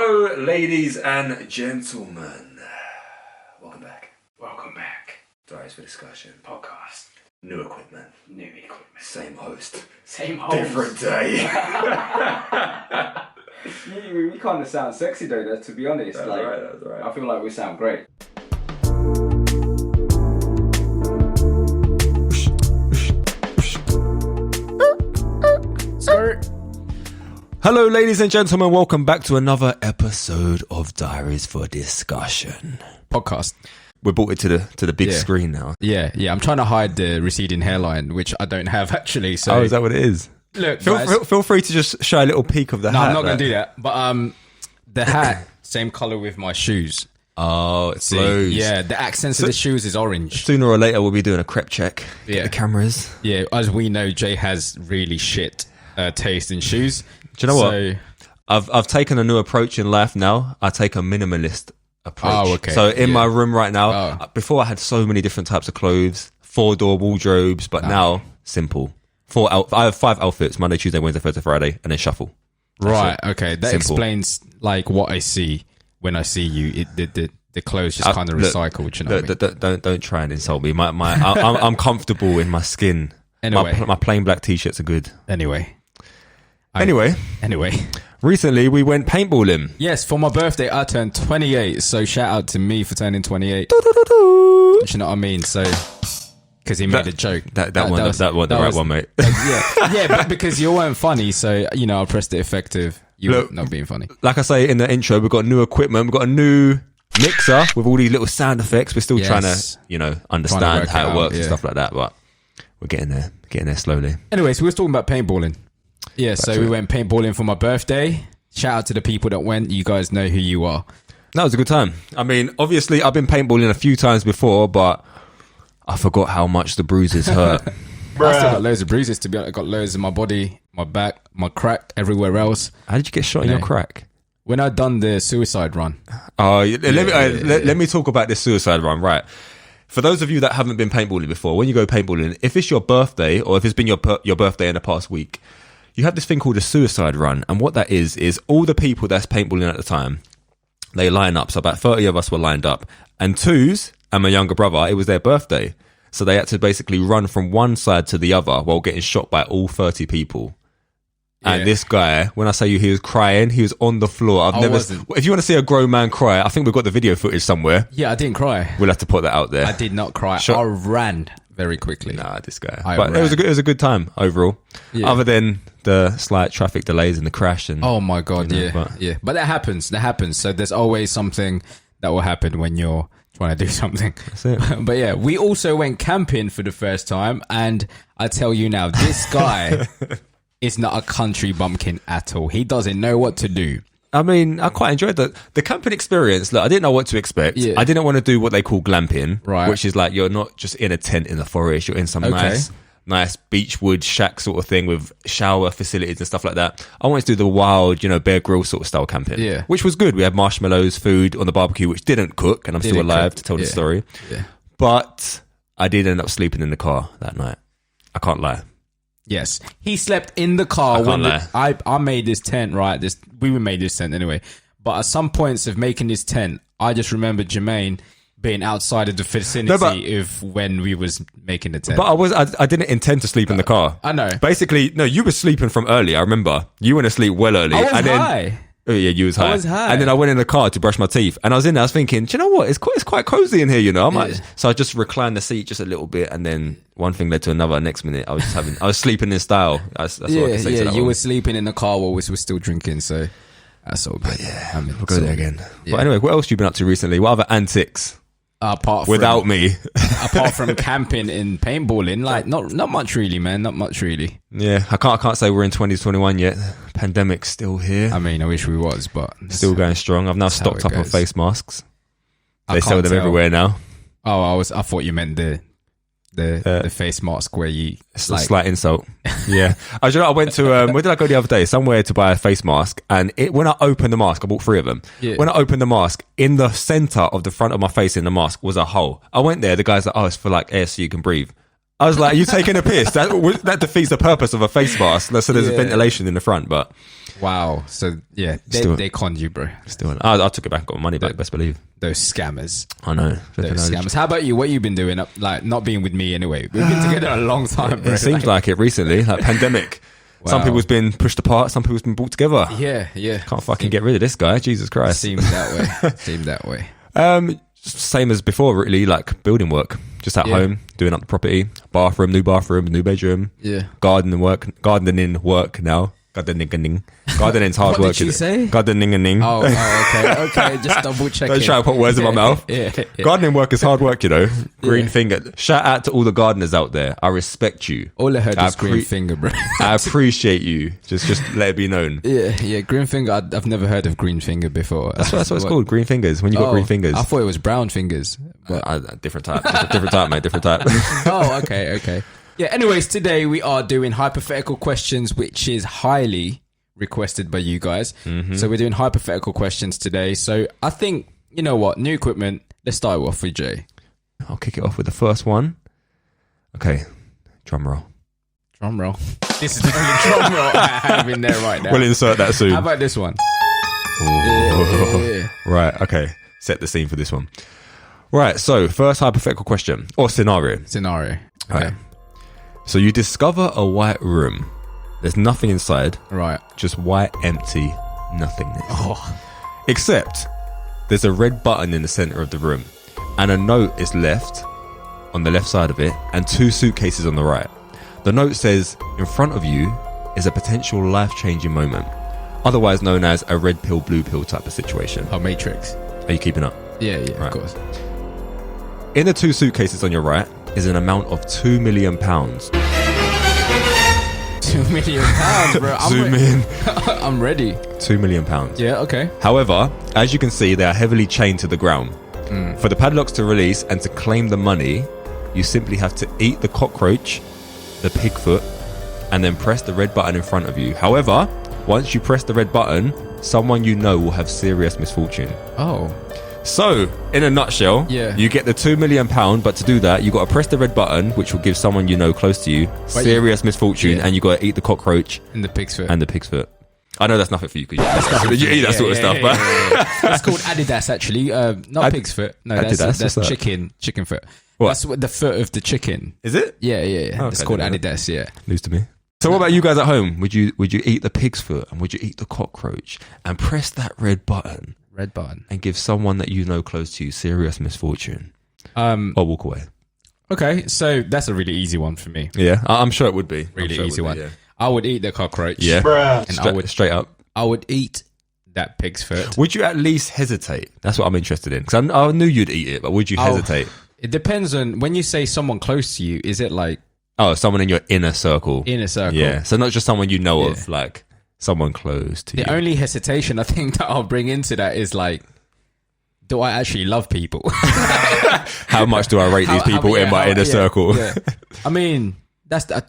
Hello, ladies and gentlemen. Welcome back. Welcome back. Diaries for Discussion. Podcast. New equipment. Same host. Same host. Different day. We kind of sound sexy though, to be honest. That's right. I feel like we sound great. Hello, ladies and gentlemen. Welcome back to another episode of Diaries for Discussion. Podcast. We brought it to the big screen now. Yeah. I'm trying to hide the receding hairline, which I don't have actually. So. Oh, is that what it is? Look, feel free to just show a little peek of the hat. No, I'm not going to do that. But the hat, same color with my shoes. Oh, it flows. Yeah, the accents of the shoes is orange. Sooner or later, we'll be doing a crep check. Get the cameras. Yeah, as we know, Jay has really shit taste in shoes. Do you know what? I've taken a new approach in life now. I take a minimalist approach. Oh, okay. So in my room right now, before I had so many different types of clothes, 4-door wardrobes, but now simple. I have 5 outfits: Monday, Tuesday, Wednesday, Thursday, Friday, and then shuffle. Right. Okay. That explains like what I see when I see you. The clothes just kind of recycled. You know what I mean? Don't try and insult me. I'm comfortable in my skin. Anyway, my plain black t-shirts are good. Anyway. Recently we went paintballing. Yes, for my birthday I turned 28. So shout out to me for turning 28. Do you know what I mean? So because he made a joke. That was the right one, mate. But because you weren't funny, so I pressed it effective. You were not being funny. Like I say in the intro, we've got new equipment. We've got a new mixer with all these little sound effects. We're still trying to, understand how it works and stuff like that. But we're getting there slowly. Anyway, so we were talking about paintballing. Yeah, so we went paintballing for my birthday. Shout out to the people that went. You guys know who you are. That was a good time. I mean, obviously, I've been paintballing a few times before, but I forgot how much the bruises hurt. I still got loads of bruises, to be honest. I got loads in my body, my back, my crack, everywhere else. How did you get shot in your crack? When I done the suicide run. Oh, let me talk about this suicide run, right? For those of you that haven't been paintballing before, when you go paintballing, if it's your birthday or if it's been your birthday in the past week, you have this thing called a suicide run. And what that is all the people that's paintballing at the time, they line up. So about 30 of us were lined up. And Tuas and my younger brother, it was their birthday. So they had to basically run from one side to the other while getting shot by all 30 people. And this guy, when I say he was crying, he was on the floor. If you want to see a grown man cry, I think we've got the video footage somewhere. Yeah, I didn't cry. We'll have to put that out there. I did not cry. I ran very quickly. Nah, this guy. It was a good time overall. Yeah. Other than the slight traffic delays and the crash. And oh my God, But that happens. So there's always something that will happen when you're trying to do something. That's it. But yeah, we also went camping for the first time. And I tell you now, this guy is not a country bumpkin at all. He doesn't know what to do. I mean, I quite enjoyed the camping experience. Look, I didn't know what to expect. Yeah. I didn't want to do what they call glamping, right? Which is like you're not just in a tent in the forest. You're in some nice beachwood shack sort of thing with shower facilities and stuff like that. I wanted to do the wild, Bear Grylls sort of style camping, which was good. We had marshmallows, food on the barbecue, which didn't cook, and I'm still alive to tell the story. Yeah. But I did end up sleeping in the car that night. I can't lie. Yes, he slept in the car I made this tent, right? We made this tent anyway. But at some points of making this tent, I just remember Jermaine being outside of the vicinity of when we was making the tent. But I didn't intend to sleep in the car. I know. Basically, no, you were sleeping from early. I remember you went to sleep well early. I was high. Oh yeah, you was high. I was high. And then I went in the car to brush my teeth, and I was in there. I was thinking, do you know what? It's quite cozy in here, So I just reclined the seat just a little bit, and then one thing led to another. Next minute, I was sleeping in style. That's what I can say to that you one. were sleeping in the car while we were still drinking. So that's all good. Yeah, we'll go there again. Yeah. But anyway, what else have you been up to recently? What other antics? Without me, apart from camping and paintballing, like not much really, man. Not much really. Yeah, I can't say we're in 2021 yet. Pandemic's still here. I mean, I wish we was, but still going strong. I've now stocked up on face masks. They sell them everywhere now. Oh, I thought you meant the face mask where you... It's a slight insult. Yeah. I went to... where did I go the other day? Somewhere to buy a face mask. And when I opened the mask, I bought 3 of them. Yeah. When I opened the mask, in the centre of the front of my face in the mask was a hole. I went there. The guy's like, it's for like air so you can breathe. I was like, are you taking a piss? That defeats the purpose of a face mask. So there's a ventilation in the front. But Wow. So yeah, they conned you, bro. Still, I took it back, got my money back. Best believe. Those scammers. I know. Those scammers. How about you? What you been doing? Like not being with me anyway. We've been together a long time, bro. It seems like it recently. Like pandemic. Wow. Some people's been pushed apart. Some people's been brought together. Yeah. Can't fucking get rid of this guy. Jesus Christ. Seems that way. Same as before, really. Like building work. Just at home, doing up the property. New bathroom, new bedroom. Yeah. Gardening work now. Gardening's hard work. What did you say? Gardening. Oh, okay. Just double checking. Don't try to put words in my mouth. Yeah. Gardening work is hard work, you know. Green finger. Shout out to all the gardeners out there. I respect you. All I heard was green finger, bro. I appreciate you. Just let it be known. Yeah. Green finger. I've never heard of green finger before. That's what it's called. Green fingers. When you got green fingers. I thought it was brown fingers. Different type. Different type, mate. Different type. Oh, okay. Yeah. Anyways, today we are doing hypothetical questions, which is highly requested by you guys. So we're doing hypothetical questions today. So I think, you know what, new equipment. Let's start off with Jay. I'll kick it off with the first one. Okay, drum roll. This is the only drum roll I have in there right now. We'll insert that soon. How about this one? Yeah. Right, okay. Set the scene for this one. Right, so first hypothetical question or scenario. Okay. Right. So you discover a white room. There's nothing inside. Right. Just white, empty nothingness. Oh. Except there's a red button in the center of the room and a note is left on the left side of it and 2 suitcases on the right. The note says, in front of you is a potential life-changing moment, otherwise known as a red pill, blue pill type of situation. Oh, Matrix. Are you keeping up? Yeah, right. Of course. In the 2 suitcases on your right is an amount of £2 million. £2 million, bro. Zoom in. I'm ready. £2 million. Yeah, okay. However, as you can see, they are heavily chained to the ground. For the padlocks to release and to claim the money, you simply have to eat the cockroach, the pig foot, and then press the red button in front of you. However, once you press the red button, someone you know will have serious misfortune. Oh. So, in a nutshell, you get the £2 million, but to do that, you got to press the red button, which will give someone you know close to you serious misfortune, and you got to eat the cockroach and the pig's foot. I know that's nothing for you because you eat that sort of stuff, but it's called Adidas actually. Not pig's foot. No, that's chicken foot. What? That's the foot of the chicken. Is it? Yeah. Okay, it's called Adidas. Yeah. News to me. So what about you guys at home? Would you eat the pig's foot and would you eat the cockroach and press that red button? And give someone that you know close to you serious misfortune, or walk away. Okay, so that's a really easy one for me. Yeah, I'm sure it would be. Really easy one. Yeah. I would eat the cockroach. Yeah, and straight up. I would eat that pig's foot. Would you at least hesitate? That's what I'm interested in, because I knew you'd eat it, but would you hesitate? It depends on when you say someone close to you. Is it like someone in your inner circle? Yeah, so not just someone you know of, like someone close to you. The only hesitation I think that I'll bring into that is like, do I actually love people? How much do I rate these people in my inner circle? Yeah. I mean,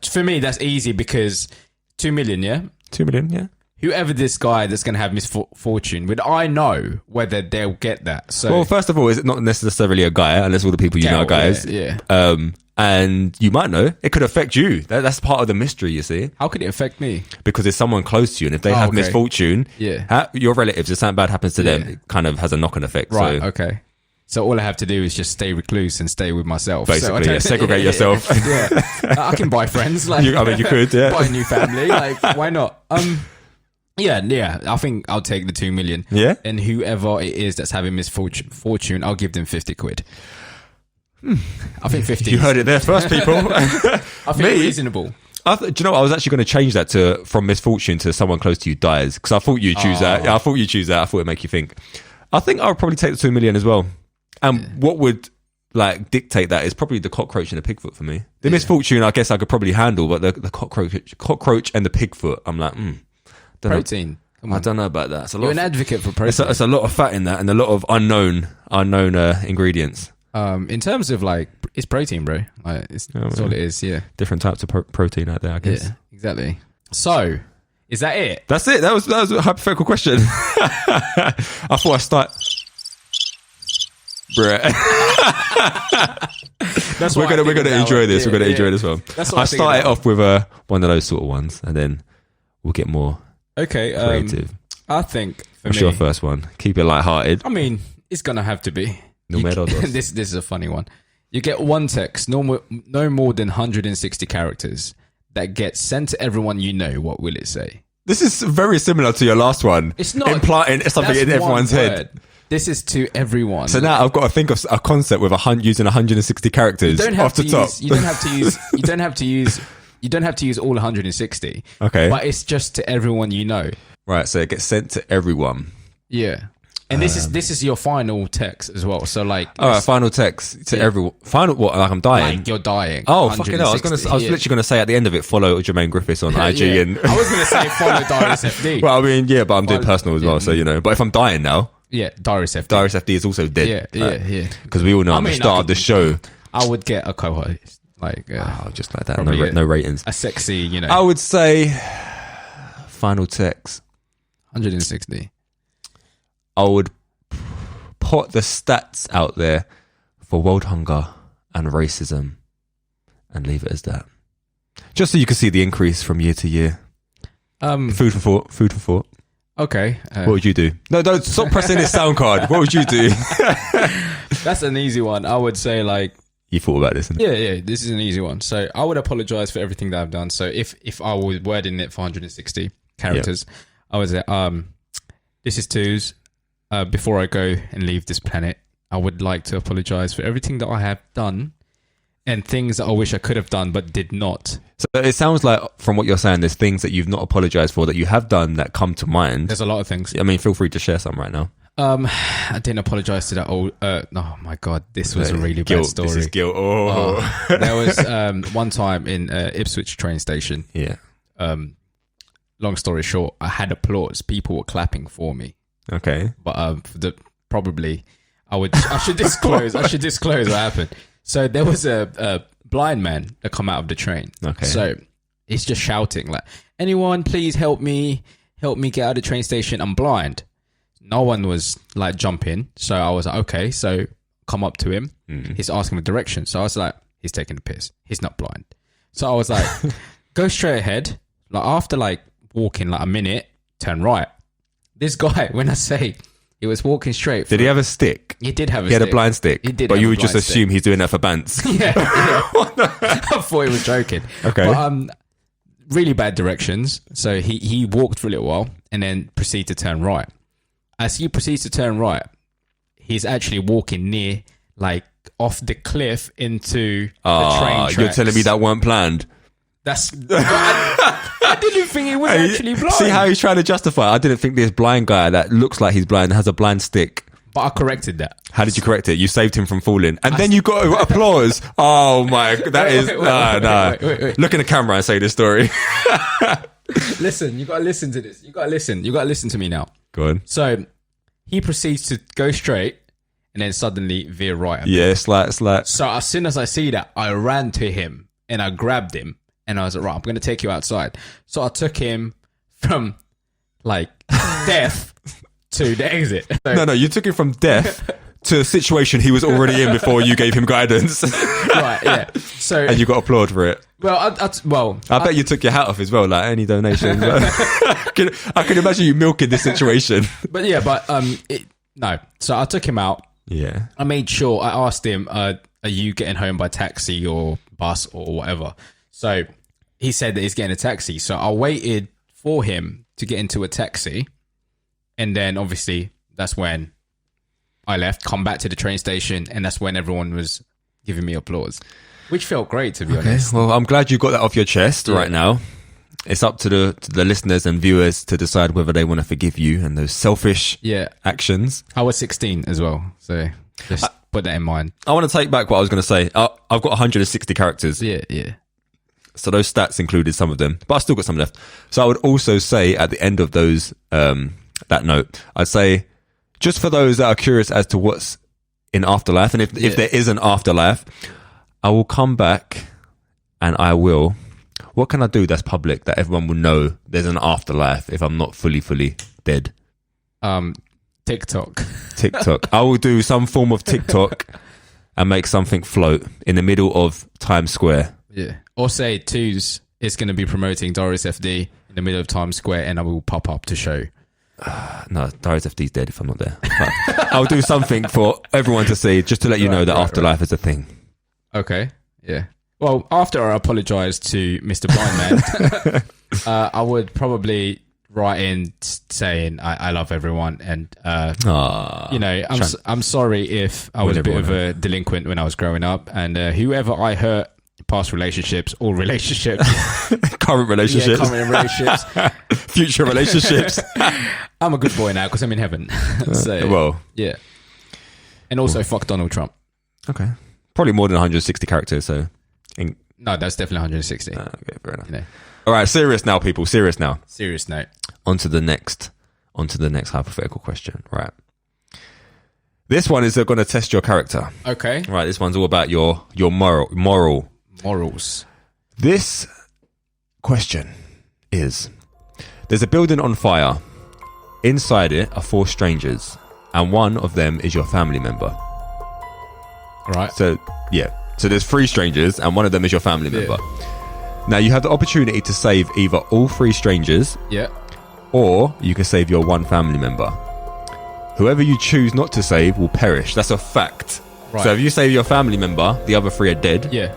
for me, that's easy because 2 million, yeah? 2 million, yeah. Whoever this guy that's going to have misfortune, would I know whether they'll get that? So, well, first of all, is it not necessarily a guy, unless all the people you know are guys? Yeah. And you might know it could affect you. That's part of the mystery, you see. How could it affect me? Because it's someone close to you, and if they have misfortune, your relatives, if something bad happens to them, it kind of has a knock-on effect. Right. Okay. So all I have to do is just stay recluse and stay with myself. Basically, segregate yourself. I can buy friends. Like, you could, buy a new family. Like, why not? Yeah. I think I'll take the 2 million. Yeah. And whoever it is that's having misfortune, I'll give them 50 quid. I think 50. You heard it there first, people. I think reasonable. Do you know what? I was actually going to change that to from misfortune to someone close to you dies, because I thought you'd choose that. I thought you'd choose that. I thought it'd make you think. I think I'll probably take the 2 million as well. And what would like dictate that is probably the cockroach and the pigfoot for me. The misfortune, I guess I could probably handle, but the cockroach and the pigfoot, I'm like, protein. I don't know about that. You're an advocate for protein. It's a lot of fat in that, and a lot of unknown ingredients. In terms of like, it's protein, bro. Like, that's all it is. Yeah, different types of protein out there, I guess. Yeah, exactly. So, is that it? That's it. That was a hypothetical question. I thought I start. Bruh. We're gonna enjoy this. We're gonna enjoy this one. I started off with one of those sort of ones, and then we'll get more Okay. Creative. I think for What's me, your first one? Keep it lighthearted. I mean, it's gonna have to be. This is a funny one. You get one text, no more than 160 characters, that gets sent to everyone you know. What will it say? This is very similar to your last one. It's not implying something in everyone's head. This is to everyone. So now I've got to think of a concept with using 160 characters off the top. You don't have to use. You don't have to use. You don't have to use all 160. Okay, but it's just to everyone you know. Right. So it gets sent to everyone. Yeah. And this is your final text as well. So like, all right, final text to everyone. Final what? Like I'm dying. Like you're dying. Oh fucking hell! I was literally gonna say at the end of it, follow Jermaine Griffiths on IG, and I was gonna say follow Diaries FD. Well, I mean, yeah, but I'm doing personal as well, so you know. But if I'm dying now, Diaries FD. Diaries FD is also dead. Yeah. Because we all know at the start of the show, I would get a co-host just like that. No ratings. A sexy, you know. I would say final text 160. I would put the stats out there for world hunger and racism and leave it as that. Just so you can see the increase from year to year. Food for thought. Okay. What would you do? No, don't stop pressing this sound card. What would you do? That's an easy one. I would say like... You thought about this? Yeah. This is an easy one. So I would apologize for everything that I've done. So if I was wording it for 160 characters, I would say, this is Tuas. Before I go and leave this planet, I would like to apologize for everything that I have done and things that I wish I could have done but did not. So it sounds like, from what you're saying, there's things that you've not apologized for that you have done that come to mind. There's a lot of things. I mean, feel free to share some right now. I didn't apologize to that old... oh my God, this was a really bad story. This is guilt. There was one time in Ipswich train station. Yeah. Long story short, I had applause. People were clapping for me. Okay. But probably I should disclose what happened. So there was a blind man that come out of the train. Okay. So he's just shouting like, anyone please help me get out of the train station, I'm blind. No one was like jumping. So I was like, okay, so come up to him. He's asking the direction. So I was like, he's taking the piss. He's not blind. So I was like, go straight ahead. Like after like walking like a minute, turn right. This guy, when I say he was walking straight. Did he have a stick? He did have a stick. He had a blind stick. He did. But you would just assume he's doing that for bants. Yeah. I thought he was joking. Okay. But, really bad directions. So he walked for a little while and then proceeded to turn right. As he proceeds to turn right, he's actually walking near, like, off the cliff into the train tracks. You're telling me that weren't planned? That's... I didn't think he was actually blind. See how he's trying to justify it? I didn't think this blind guy that looks like he's blind has a blind stick. But I corrected that. How did you correct it? You saved him from falling. And then you got applause. Oh my... Wait. Look in the camera and say this story. Listen, you got to listen to this. You got to listen to me now. Go on. So he proceeds to go straight and then suddenly veer right. Yeah, slight. So as soon as I see that, I ran to him and I grabbed him and I was like, right, I'm going to take you outside. So I took him from like death to the exit. So, no, you took him from death to a situation he was already in before you gave him guidance. Right, yeah. So and you got applaud for it. Well, I bet you took your hat off as well, like any donation. I can imagine you milking this situation. No. So I took him out. Yeah. I made sure, I asked him, are you getting home by taxi or bus or whatever? So he said that he's getting a taxi. So I waited for him to get into a taxi. And then obviously that's when I left, come back to the train station. And that's when everyone was giving me applause, which felt great, to be honest. Well, I'm glad you got that off your chest right now. It's up to the listeners and viewers to decide whether they want to forgive you and those selfish actions. I was 16 as well, so just put that in mind. I want to take back what I was going to say. I've got 160 characters. Yeah. So those stats included some of them, but I still got some left. So I would also say at the end of those, that note, I'd say just for those that are curious as to what's in afterlife, and if there is an afterlife, I will come back and I will... What can I do that's public that everyone will know there's an afterlife if I'm not fully dead? TikTok. I will do some form of TikTok and make something float in the middle of Times Square. Yeah. Or say Tuas is going to be promoting Diaries FD in the middle of Times Square, and I will pop up to show. No, Diaries FD's dead if I'm not there. But I'll do something for everyone to see, just to let you know that afterlife is a thing. Okay, yeah. Well, after I apologise to Mr. Blind Man, I would probably write in saying I love everyone, and you know, I'm sorry if I was a bit of a delinquent when I was growing up, and whoever I hurt, past relationships, all relationships, current relationships, future relationships. I'm a good boy now because I'm in heaven. So, well, yeah, and also fuck Donald Trump. Okay, probably more than 160 characters. So, no, that's definitely 160. Okay, fair enough. You know. All right, serious now, people. Serious now. Serious note. On to the next hypothetical question. Right. This one is going to test your character. Okay. Right. This one's all about your morals. This question is: there's a building on fire. Inside it are 4 strangers, and one of them is your family member. Right. So yeah. So there's 3 strangers, and one of them is your family member. Now you have the opportunity to save either all 3 strangers. Yeah. Or you can save your one family member. Whoever you choose not to save will perish. That's a fact. Right. So if you save your family member, the other 3 are dead. Yeah.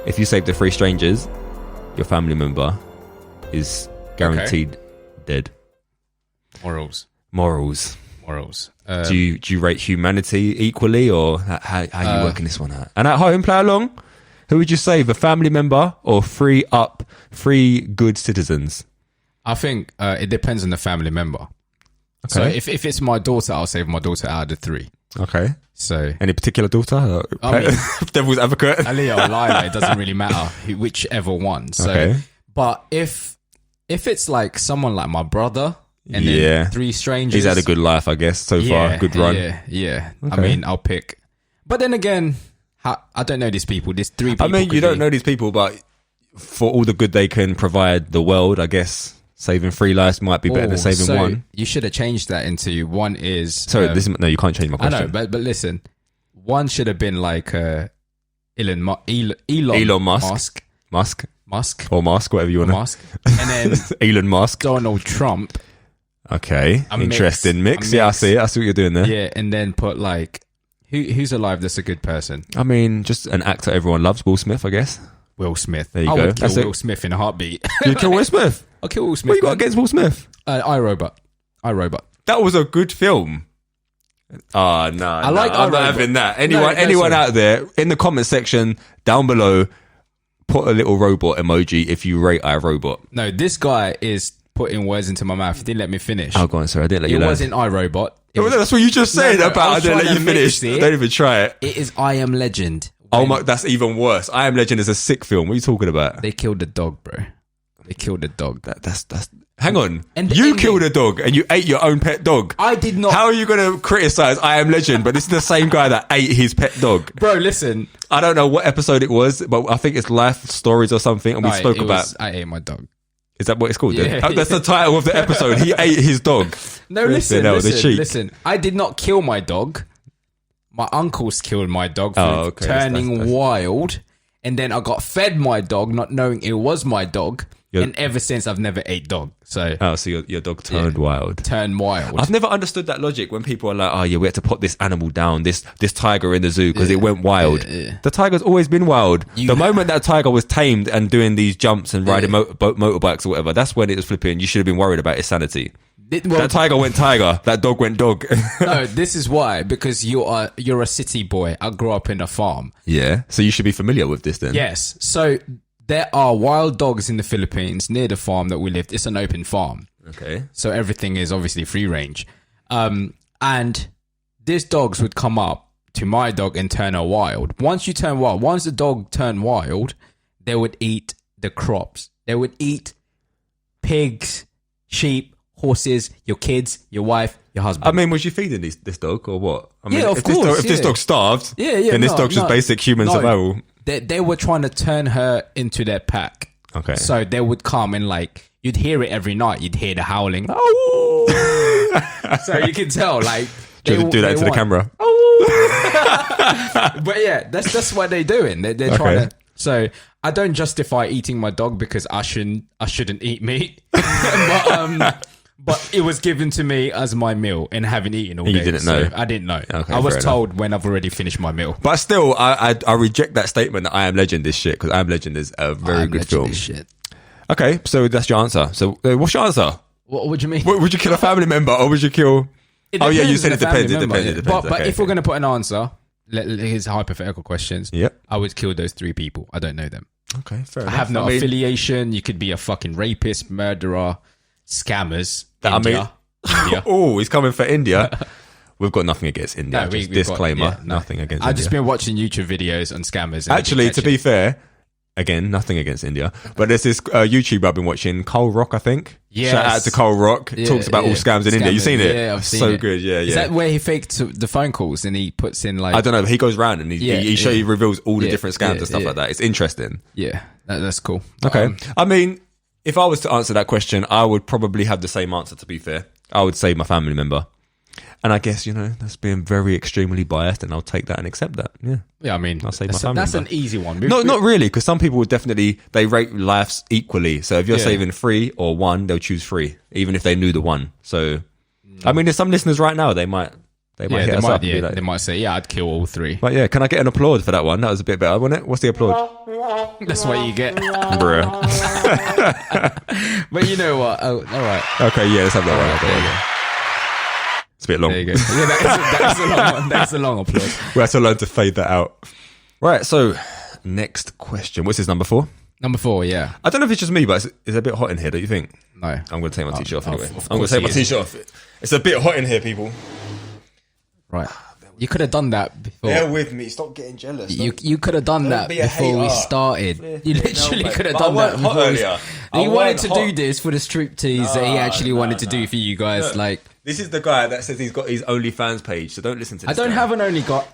If you save the 3 strangers, your family member is guaranteed dead. Morals. Do you rate humanity equally, or how are you working this one out? And at home, play along. Who would you save, a family member or 3 good citizens? I think it depends on the family member. Okay. So if it's my daughter, I'll save my daughter out of the 3. Okay. So any particular daughter? I mean, devil's advocate. Aliyah or Lila, it doesn't really matter whichever one. So, okay. But if it's like someone like my brother and then 3 strangers, he's had a good life, I guess, so far. Good run. Yeah. Okay. I mean, I'll pick. But then again, I don't know these people. There's 3 people. I mean, you don't know these people, but for all the good they can provide the world, I guess saving 3 lives might be better than saving 1. You should have changed that into one is... Sorry, no, you can't change my question. I know, but listen. One should have been like Elon Musk. Or Musk, whatever you want to... Musk. And then... Elon Musk. Donald Trump. Okay. Interesting mix. Yeah, I see it. I see what you're doing there. Yeah, and then put like... Who's alive that's a good person? I mean, just an actor everyone loves. Will Smith, I guess. Will Smith. There you go. I would kill Will Smith in a heartbeit. You'd kill Will Smith? I'll kill Will Smith. What you got against Will Smith? iRobot. That was a good film. Oh, no. I'm not having that. Anyone out there, in the comment section, down below, put a little robot emoji if you rate iRobot. No, this guy is putting words into my mouth. He didn't let me finish. Oh, go on, sorry. I didn't let you It wasn't iRobot. That's what you just said about I didn't let you finish. Don't even try it. It is I Am Legend. Oh my, that's even worse. I Am Legend is a sick film. What are you talking about? They killed the dog, bro. They killed the dog. That's hang on. You killed a dog and you ate your own pet dog. I did not. How are you going to criticize I Am Legend, but this is the same guy that ate his pet dog? Bro, listen. I don't know what episode it was, but I think it's Life Stories or something, and we spoke about... I ate my dog. Is that what it's called? Yeah. That's the title of the episode. He ate his dog. No, listen. I did not kill my dog. My uncles killed my dog for turning wild. And then I got fed my dog, not knowing it was my dog. And ever since, I've never ate dog. So your dog turned wild. Turned wild. I've never understood that logic when people are like, oh yeah, we had to put this animal down, this tiger in the zoo because it went wild. The tiger's always been wild. The moment that tiger was tamed and doing these jumps and riding motorbikes or whatever, that's when it was flipping. You should have been worried about its sanity. That tiger went tiger. That dog went dog. No, this is why. Because you're a city boy. I grew up in a farm. Yeah. So you should be familiar with this then. Yes. So there are wild dogs in the Philippines near the farm that we lived. It's an open farm. Okay. So everything is obviously free range. And these dogs would come up to my dog and turn her wild. Once the dog turned wild, they would eat the crops. They would eat pigs, sheep, horses, your kids, your wife, your husband. I mean, was you feeding this dog or what? I mean, of course. If this dog starved, then this dog's just basic human survival. They were trying to turn her into their pack. Okay. So they would come and you'd hear it every night. You'd hear the howling. So you can tell do that into the camera. But yeah, that's what they're doing. They're trying to. So I don't justify eating my dog because I shouldn't eat meat. But it was given to me as my meal and haven't eaten all day. You didn't know? I didn't know. Okay, I was told when I've already finished my meal. But still, I reject that statement that I Am Legend is shit, because I Am Legend is a very good film. Is shit. Okay, so that's your answer. So what's your answer? What do you mean? Would you kill a family member or would you kill... Oh yeah, you said it depends. It depends. But if we're going to put an answer, here's hypothetical questions. Yep. I would kill those 3 people. I don't know them. Okay, fair enough. I have no affiliation. You could be a fucking rapist, murderer, scammers. India. Oh, he's coming for India. We've got nothing against India. No, disclaimer, nothing against India. I've just been watching YouTube videos on scammers. Actually, to be fair, again, nothing against India. But there's this YouTuber I've been watching, Cole Rock, I think. Yes. Shout out to Cole Rock. Talks about all scams in India. You've seen it? Yeah, I've seen so it. Good, yeah. Is that where he faked the phone calls and he puts in like... I don't know, but he goes around and he reveals all the different scams and stuff like that. It's interesting. Yeah, that's cool. Okay. I mean, if I was to answer that question, I would probably have the same answer, to be fair. I would say my family member. And I guess, that's being very extremely biased, and I'll take that and accept that. Yeah. Yeah, I mean, I'll say my family member. That's an easy one. No, not really, because some people would definitely, they rate lives equally. So if you're saving 3 or 1, they'll choose 3, even if they knew the 1. So, I mean, there's some listeners right now, they might hit us up. Yeah, they might say, I'd kill all 3. But yeah, can I get an applaud for that one? That was a bit better, wasn't it? What's the applaud? That's what you get. Bruh. But you know what? Oh, all right. Okay, yeah, let's have that one. There you go. It's a bit long. There you go. Yeah, that's a long one. That's a long applause. We have to learn to fade that out. Right, so next question. What's his number 4? Number 4, yeah. I don't know if it's just me, but it's a bit hot in here, don't you think? No. I'm going to take my t-shirt off anyway. I'm going to take my t-shirt off. It's a bit hot in here, people. Right. You could have done that before. Bear with me. Stop getting jealous. You could have done that before we started. You literally could have done that before earlier. He wanted to do this for the striptease that he actually wanted to do for you guys. Look, like, this is the guy that says he's got his OnlyFans page, so don't listen to this. I don't have an only guys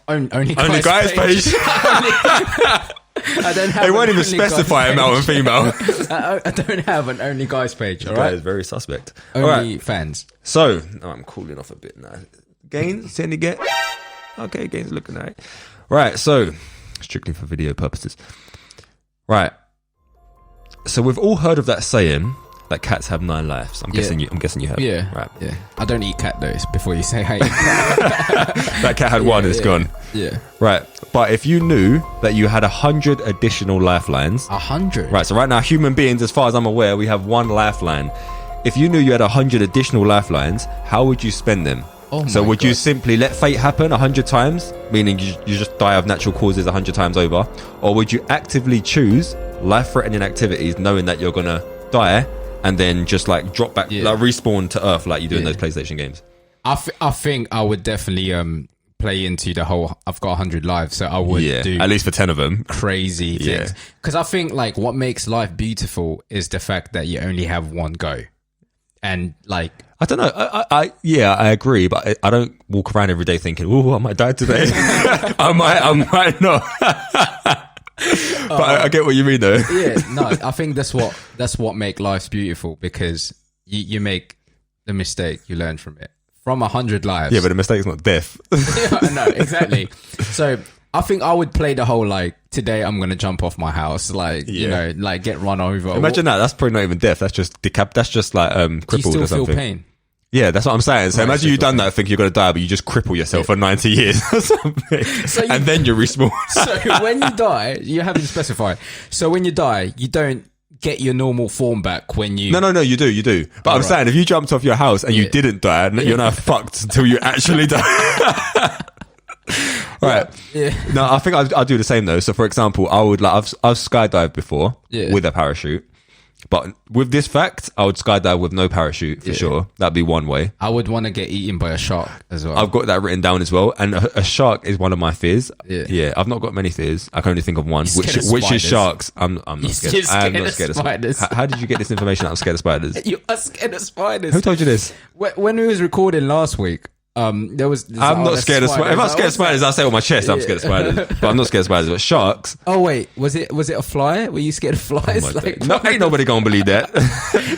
page. I don't have. They won't even specify a male and female. I don't have an only guys page. All right, right, is very suspect. Only fans. So I'm cooling off a bit now. Gaines, see any get? Okay, Gaines looking alright. Right, so strictly for video purposes. Right. So we've all heard of that saying that cats have 9 lives. I'm guessing you have. Yeah. Right. Yeah. I don't eat cat though. Before you say hey. That cat had 1, it's gone. Yeah. Right. But if you knew that you had 100 additional lifelines. 100? Right. So right now, human beings, as far as I'm aware, we have 1 lifeline. If you knew you had 100 additional lifelines, how would you spend them? So would you simply let fate happen 100 times, meaning you just die of natural causes 100 times over? Or would you actively choose life-threatening activities knowing that you're going to die and then just like drop back, like respawn to Earth like you do in those PlayStation games? I think I would definitely play into the whole I've got 100 lives, so I would do at least for 10 of them crazy things. Because I think like what makes life beautiful is the fact that you only have one go. And like, I don't know. I agree, but I don't walk around every day thinking, "Oh, I might die today." I might not. But I get what you mean, though. Yeah, no, I think that's what make life beautiful, because you make the mistake, you learn from it. From 100 lives. Yeah, but the mistake's not death. No, exactly. So I think I would play the whole like, today I'm going to jump off my house, like, you know, like get run over. Imagine that. That's probably not even death. That's just That's just like crippled or something. Do you still feel pain? Yeah, that's what I'm saying. So imagine you've done that, think you're going to die, but you just cripple yourself for 90 years or something. And then you respawn. So when you die, you haven't specified. So when you die, you don't get your normal form back when you... No, you do. But I'm saying, if you jumped off your house and you didn't die, you're now fucked until you actually die. Right. Yeah. No, I think I'll do the same though. So for example, I would I've skydived before with a parachute. But with this fact, I would skydive with no parachute for sure. That'd be one way. I would want to get eaten by a shark as well. I've got that written down as well. And a shark is one of my fears. Yeah. I've not got many fears. I can only think of one, which is sharks. I'm not scared. I'm not scared of spiders. How did you get this information that I'm scared of spiders? You are scared of spiders. Who told you this? When we was recording last week, There was. I'm not scared of spiders. If I'm scared of spiders, I'll say it on my chest. I'm scared of spiders, but I'm not scared of spiders. But sharks. Oh wait, was it a fly? Were you scared of flies? Oh no, ain't nobody gonna believe that.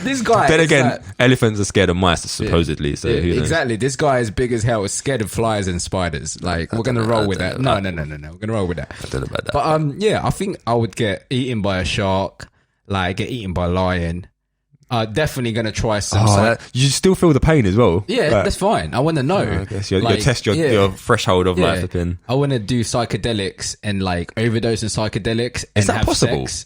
This guy. Then again, elephants are scared of mice, supposedly. So exactly, this guy is big as hell. Is scared of flies and spiders. Like we're gonna roll with that. No. We're gonna roll with that. I don't know about that. But yeah, I think I would get eaten by a shark. Like get eaten by a lion. Definitely going to try some. You still feel the pain as well. Yeah, that's fine. I want to know. I guess you test your threshold of life. I want to do psychedelics and like overdose on psychedelics. And is that possible? Sex.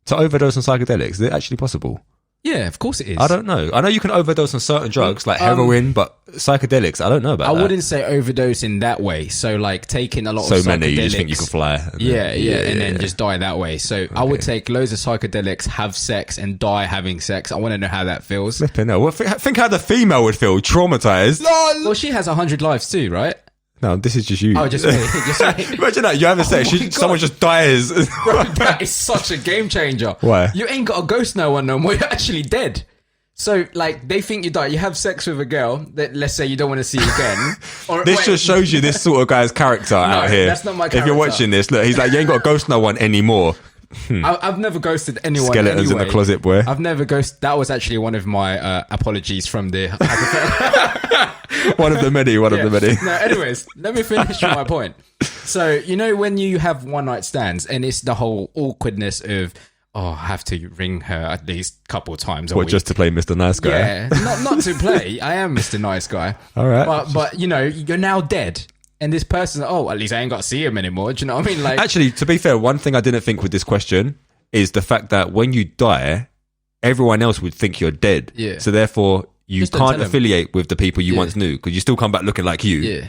To overdose on psychedelics, is it actually possible? Yeah, of course it is. I don't know. I know you can overdose on certain drugs like heroin, but psychedelics, I don't know about that. I wouldn't say overdose in that way. So like taking a lot of psychedelics. So many, you just think you can fly. And then just die that way. So okay. I would take loads of psychedelics, have sex, and die having sex. I want to know how that feels. Flipping hell. Well, think how the female would feel, traumatized. Well, she has 100 lives too, right? No, this is just you. Oh, just me. Imagine that. You have a sex. Someone just dies. Bro, that is such a game changer. Why? You ain't got to ghost no one no more. You're actually dead. So, like, they think you died. You have sex with a girl that, let's say, you don't want to see again. This just shows you this sort of guy's character out here. That's not my character. If you're watching this, look, he's like, you ain't got to ghost no one anymore. I've never ghosted anyone. Skeletons in the closet, boy. I've never ghosted. That was actually one of my apologies from the. One of the many. No, anyways, let me finish my point. So, you know, when you have one night stands and it's the whole awkwardness of, I have to ring her at least a couple of times a week. Just to play Mr. Nice Guy? Yeah, not to play. I am Mr. Nice Guy. All right. But you know, you're now dead. And this person, at least I ain't got to see him anymore. Do you know what I mean? Like, actually, to be fair, one thing I didn't think with this question is the fact that when you die, everyone else would think you're dead. Yeah. So therefore, you can't affiliate with the people you once knew because you still come back looking like you. Yeah.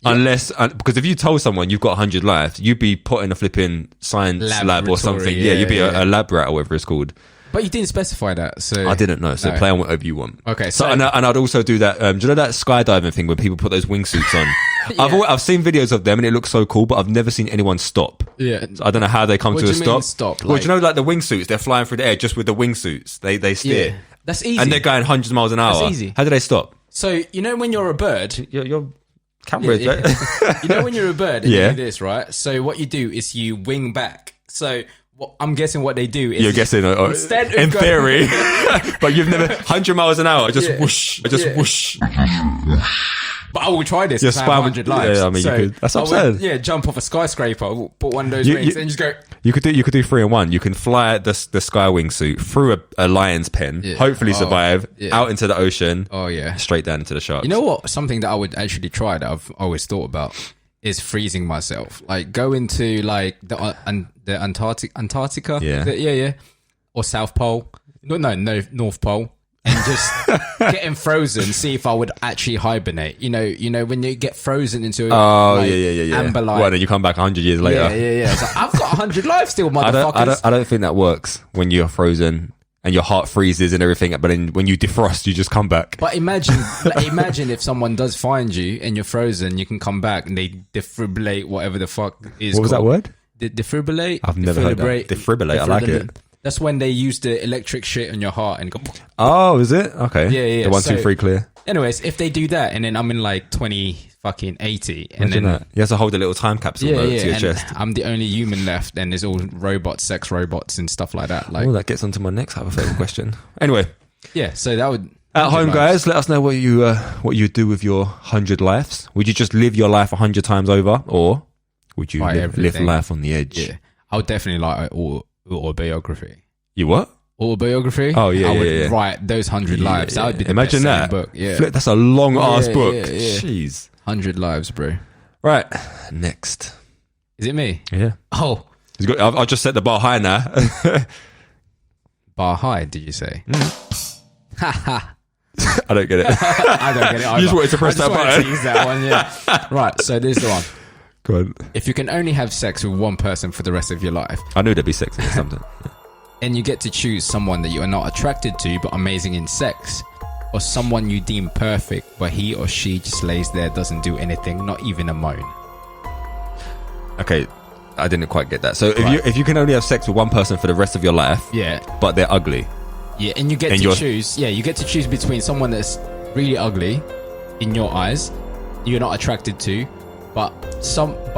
Unless, because if you told someone you've got 100 lives, you'd be put in a flipping science lab or something. Yeah, you'd be a lab rat or whatever it's called. But you didn't specify that, so I didn't know. So play on whatever you want. Okay. So and I'd also do that. Do you know that skydiving thing where people put those wingsuits on? I've seen videos of them and it looks so cool, but I've never seen anyone stop. Yeah. So I don't know how they come to a stop. Stop. Well, do you know like the wingsuits? They're flying through the air just with the wingsuits. They steer. Yeah. That's easy. And they're going hundreds of miles an hour. That's easy. How do they stop? So you know when you're a bird, your camera. You know when you're a bird and you do this, right? So what you do is you wing back. So. I'm guessing what they do is... You're guessing, in theory, but you've never... 100 miles an hour, just whoosh, whoosh. But I will try this if I have 100 lives. Yeah, I mean, you could, that's what I'm saying. Yeah, jump off a skyscraper, put one of those wings and just go... You could do 3 in 1. You can fly the sky wingsuit through a lion's pen, hopefully survive, out into the ocean, straight down into the sharks. You know what? Something that I would actually try that I've always thought about is freezing myself. Like go into like the Antarctica, or South Pole. No, North Pole, and just getting frozen. See if I would actually hibernate. You know when you get frozen into amber light. Well, then you come back 100 years later. Yeah. So I've got 100 lives still, motherfuckers. I don't think that works when you're frozen. And your heart freezes and everything, but then when you defrost, you just come back. But imagine if someone does find you and you're frozen, you can come back and they defibrillate whatever the fuck is. What was that word? Defibrillate. I've never heard that. Defibrillate. I like it. That's when they use the electric shit on your heart and go. Oh, is it? Okay. Yeah. The 1, 2, 3 clear. Anyways, if they do that and then I'm in like 2080, and then that. You have to hold a little time capsule to your chest. I'm the only human left, and there's all robots, sex robots, and stuff like that. Like, that gets onto my next hypothetical question. Anyway, so that would at home, guys. Let us know what you do with your 100 lives. Would you just live your life 100 times over, or would you live life on the edge? Yeah, I would definitely like an autobiography. You what? Autobiography. Oh yeah, I would write those 100 lives. That would be the imagine best that book. Yeah, that's a long ass book. Jeez, 100 lives, bro. Right, next. Is it me? Yeah. Oh, I'll just set the bar high now. Bar high? Did you say? I don't get it. I don't get it either. You just wanted to press that button. To use that one, yeah. Right. So this is the one. Go on. If you can only have sex with one person for the rest of your life, I knew there'd be sex in something. And you get to choose someone that you are not attracted to but amazing in sex, or someone you deem perfect but he or she just lays there, doesn't do anything, not even a moan. Okay, I didn't quite get that. So if you can only have sex with one person for the rest of your life, but they're ugly, and you get to choose. Yeah, you get to choose between someone that's really ugly in your eyes you're not attracted to, but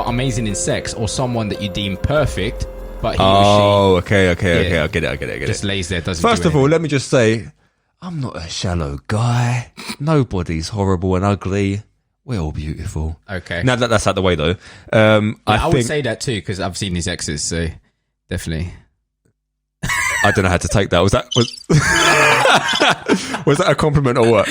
amazing in sex, or someone that you deem perfect, but he or she... okay. I get it. Just lays there, doesn't First do of all, let me just say, I'm not a shallow guy. Nobody's horrible and ugly. We're all beautiful. Okay. Now that's out the way, though. I would say that too, because I've seen his exes, so definitely. I don't know how to take that. Was that a compliment or what?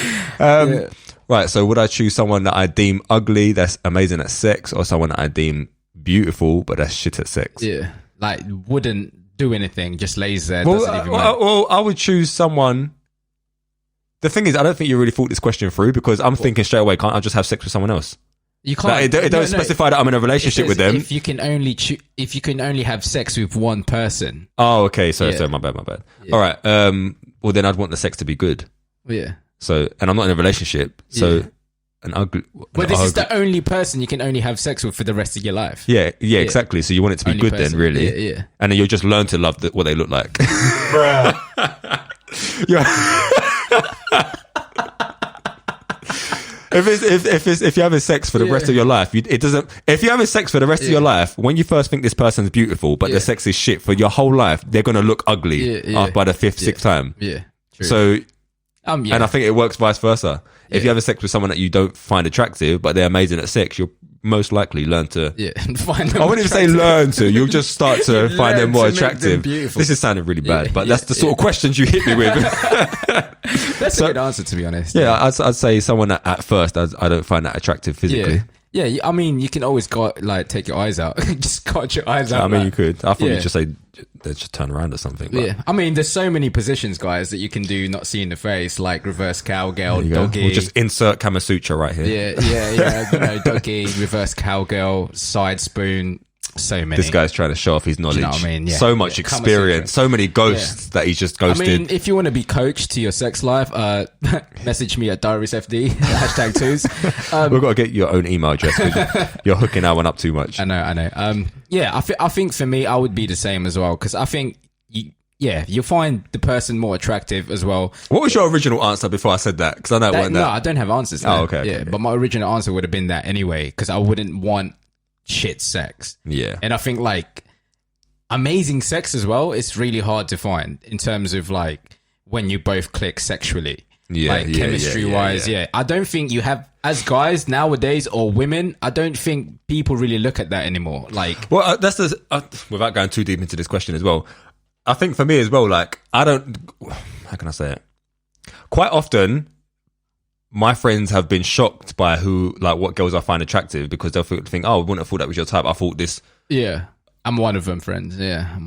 Right. So would I choose someone that I deem ugly, that's amazing at sex, or someone that I deem beautiful, but that's shit at sex? Yeah. Like, wouldn't do anything, just lays there, doesn't even matter. Well, I would choose someone... The thing is, I don't think you really thought this question through, because I'm thinking straight away, can't I just have sex with someone else? You can't. Like, it don't specify that I'm in a relationship with them. If you can only have sex with one person. Oh, okay. So my bad. Yeah. All right. Well, then I'd want the sex to be good. Yeah. So, and I'm not in a relationship. So, an ugly. But this is the only person you can only have sex with for the rest of your life. Yeah, exactly. So you want it to be only good person. Then, really. Yeah. And then you'll just learn to love what they look like. Bruh. Yeah. If you're having sex for the rest of your life, if you're having sex for the rest of your life, when you first think this person's beautiful, but the sex is shit for your whole life, they're going to look ugly by the fifth, sixth time. Yeah. True. So, and I think it works vice versa. If you have sex with someone that you don't find attractive, but they're amazing at sex, you'll most likely learn to... find them. I wouldn't even say learn to. You'll just start to find them more attractive. This is sounding really bad, but that's the sort of questions you hit me with. That's a good answer, to be honest. Yeah, I'd say someone that at first I don't find that attractive physically. Yeah, I mean, you can always take your eyes out. Just cut your eyes out. I mean, you could. I thought you'd just say, just turn around or something. But. Yeah, I mean, there's so many positions, guys, that you can do not seeing the face, like reverse cowgirl, doggy. We'll just insert Kama Sutra right here. Yeah. Doggy, reverse cowgirl, side spoon. So many. This guy's trying to show off his knowledge. Do you know what I mean? Yeah. So much experience, so many ghosts that he's just ghosted. I mean, if you want to be coached to your sex life, message me at DiariesFD, #Tuas. We've got to get your own email address, because you're hooking our one up too much. I know. I think for me, I would be the same as well, because I think, you'll find the person more attractive as well. What was your original answer before I said that? Because I know it wasn't that. No, I don't have answers. Oh, okay. Yeah, but my original answer would have been that anyway, because I wouldn't want shit sex. Yeah. And I think, like, amazing sex as well, it's really hard to find in terms of, like, when you both click sexually. Chemistry wise. I don't think you have, as guys nowadays, or women, I don't think people really look at that anymore. Like, well, that's without going too deep into this question as well, I think for me as well, like, how can I say it? Quite often, my friends have been shocked by what girls I find attractive, because they'll think, oh, I wouldn't have thought that was your type. I thought this. Yeah. I'm one of them, friends. Yeah.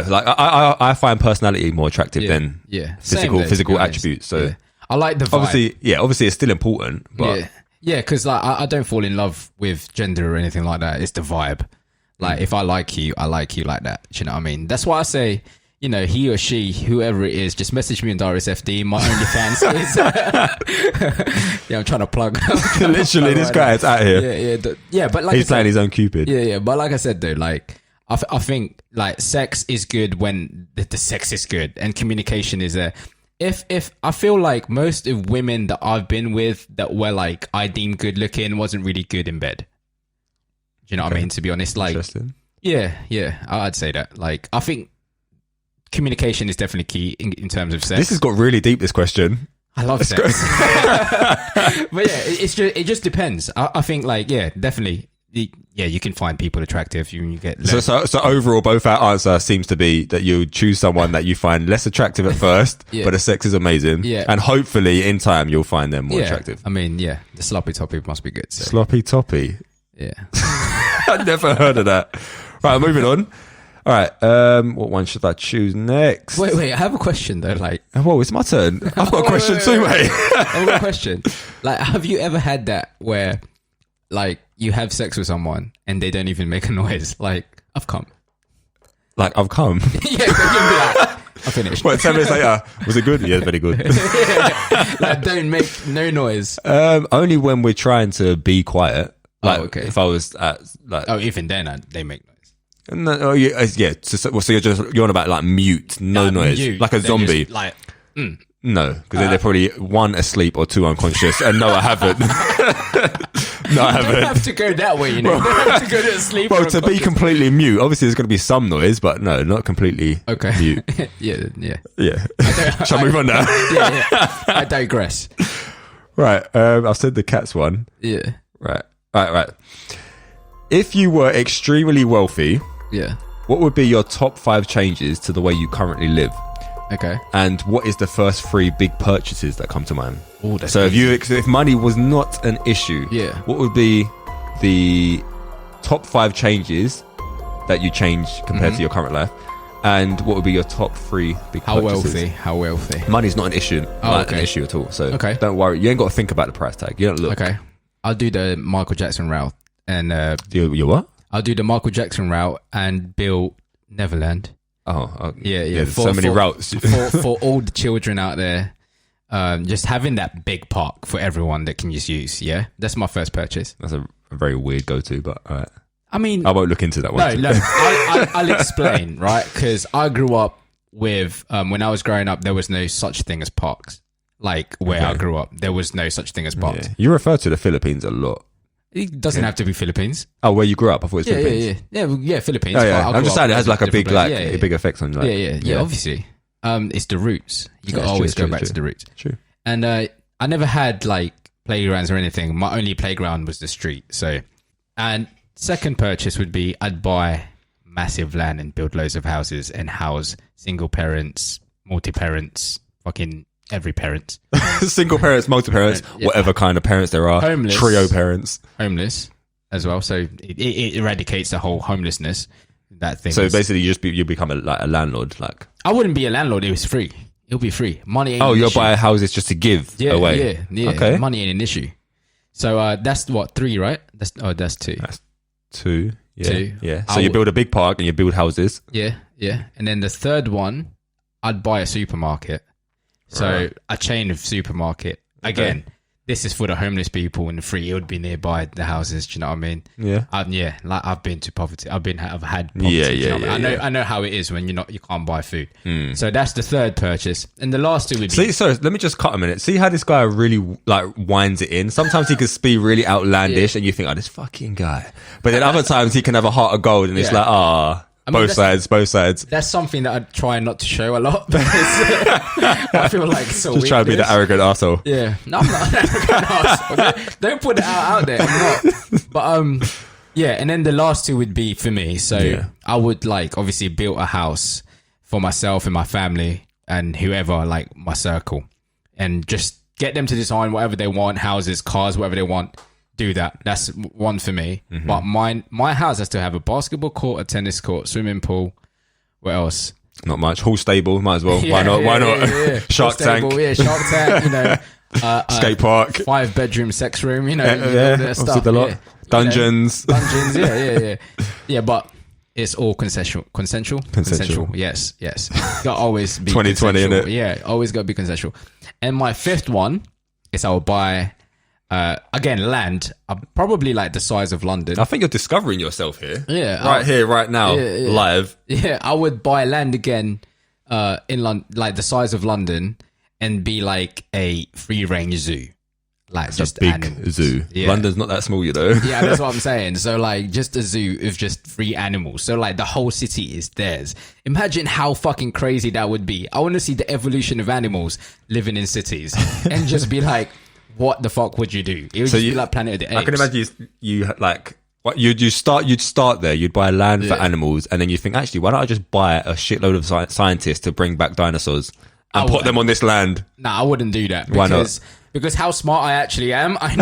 Like I find personality more attractive than physical attributes. So I like the vibe. Obviously it's still important, but because like I don't fall in love with gender or anything like that. It's the vibe. Like if I like you like that. Do you know what I mean? That's why I say, he or she, whoever it is, just message me on DiariesFD. My OnlyFans is... I'm trying to plug. Literally, this guy is out here. Yeah, but like he's playing his own Cupid. Yeah. But like I said, though, like I think like sex is good when the sex is good and communication is there. If I feel like most of women that I've been with that were like I deem good looking wasn't really good in bed. Do you know what I mean? To be honest, like I'd say that. Like I think communication is definitely key in terms of sex. This has got really deep, this question. I love sex. But it just depends. I think like, definitely. You can find people attractive. You get so overall, both our answer seems to be that you choose someone that you find less attractive at first, but the sex is amazing. Yeah. And hopefully in time you'll find them more attractive. I mean, the sloppy toppy must be good. So. Sloppy toppy? Yeah. I've never heard of that. Right, moving on. All right, what one should I choose next? Wait, I have a question though. Like, whoa, it's my turn. I've got a question too, mate. I've got a question. Like, have you ever had that where, like, you have sex with someone and they don't even make a noise? Like, I've come. Like, I've come? Yeah, they can be like, I finished. What, 10 minutes later, was it good? Yeah, very good. Like, don't make no noise. Only when we're trying to be quiet. Like, okay. If I was at, like... Oh, even then, they make noise. No, so you're on about like mute, no noise, mute. like a zombie. Just, like, No, because they're probably 1 asleep or 2 unconscious. And no, I haven't. No, I haven't. You don't have to go that way, you know. You don't have to go to sleep. Well, to be completely mute, obviously there's going to be some noise, but no, not completely mute. Yeah. Shall I move on now? Yeah. I digress. Right. I've said the cats one. Yeah. Right. If you were extremely wealthy, what would be your top 5 changes to the way you currently live? Okay. And what is the first 3 big purchases that come to mind? Oh, that's so easy. if money was not an issue, what would be the top 5 changes that you change compared to your current life? And what would be your top 3 big purchases? How wealthy? Money's not an issue. An issue at all. So don't worry. You ain't got to think about the price tag. You don't look. Okay. I'll do the Michael Jackson route. And you what? I'll do the Michael Jackson route and build Neverland. Yeah. There's so many routes for all the children out there. Just having that big park for everyone that can just use. Yeah, that's my first purchase. That's a very weird go-to, but all right. I mean, I won't look into that one. No. I'll explain, right? Because I grew up with when I was growing up, there was no such thing as parks. Like where I grew up, there was no such thing as parks. Yeah. You refer to the Philippines a lot. It doesn't have to be Philippines. Oh, where you grew up? I thought it was Philippines. Yeah, Philippines. Oh, yeah. I'm just saying it has like a big, a big effect on you. Yeah. Obviously, it's the roots. You got to always go back to the roots. True. And I never had like playgrounds or anything. My only playground was the street. So, and second purchase would be I'd buy massive land and build loads of houses and house single parents, multi parents, fucking every parent. Single parents, multi-parents, whatever kind of parents there are. Homeless. Trio parents. Homeless as well. So it eradicates the whole homelessness. That thing. So basically you become a landlord. Like I wouldn't be a landlord. It was free. It'll be free. Money ain't an you'll issue. buy houses just to give away. Yeah. Okay. Money ain't an issue. So that's what, 3, right? That's 2. That's 2. Yeah. 2. Yeah. So you build a big park and you build houses. Yeah. And then the third one, I'd buy a supermarket. So a chain of supermarket. Again, this is for the homeless people and the free. It would be nearby the houses. Do you know what I mean? Yeah. Like I've been to poverty. I've had poverty. I know how it is when you can't buy food. So that's the third purchase, and the last 2 would be. Sorry, let me just cut a minute. See how this guy really like winds it in. Sometimes he can be really outlandish, and you think, this fucking guy. But then other times he can have a heart of gold, and it's like, both sides. That's something that I try not to show a lot because I feel like so just try to be the arrogant arsehole. Yeah, no, I'm not an arrogant arsehole. Don't put it out there. I'm not. But and then the last 2 would be for me. So I would like obviously build a house for myself and my family and whoever like my circle, and just get them to design whatever they want, houses, cars, whatever they want. Do that. That's one for me. But my house has to have a basketball court, a tennis court, swimming pool. What else? Not much. Hall stable, might as well. Why not? Yeah. Shark Tank. Shark Tank. Skate park. 5-bedroom sex room. That stuff. The lot. Dungeons. Dungeons. Yeah, but it's all consensual. Yes. Got to always be 2020, innit? Yeah, always got to be consensual. And my 5th one is I'll buy. Again, land. Probably like the size of London. I think you're discovering yourself here. Yeah, right now, live. Yeah, I would buy land again, in London, like the size of London, and be like a free-range zoo, like just a big animals. Zoo. Yeah. London's not that small, Yeah, that's what I'm saying. So like, just a zoo of just free animals. So like, the whole city is theirs. Imagine how fucking crazy that would be. I want to see the evolution of animals living in cities, and just be like. What the fuck would you do? It would be like Planet of the Apes. I can imagine you like what you'd start there. You'd buy land for animals, and then you think, actually, why don't I just buy a shitload of scientists to bring back dinosaurs and put them on this land? Nah, I wouldn't do that. Why not? Because how smart I actually am, I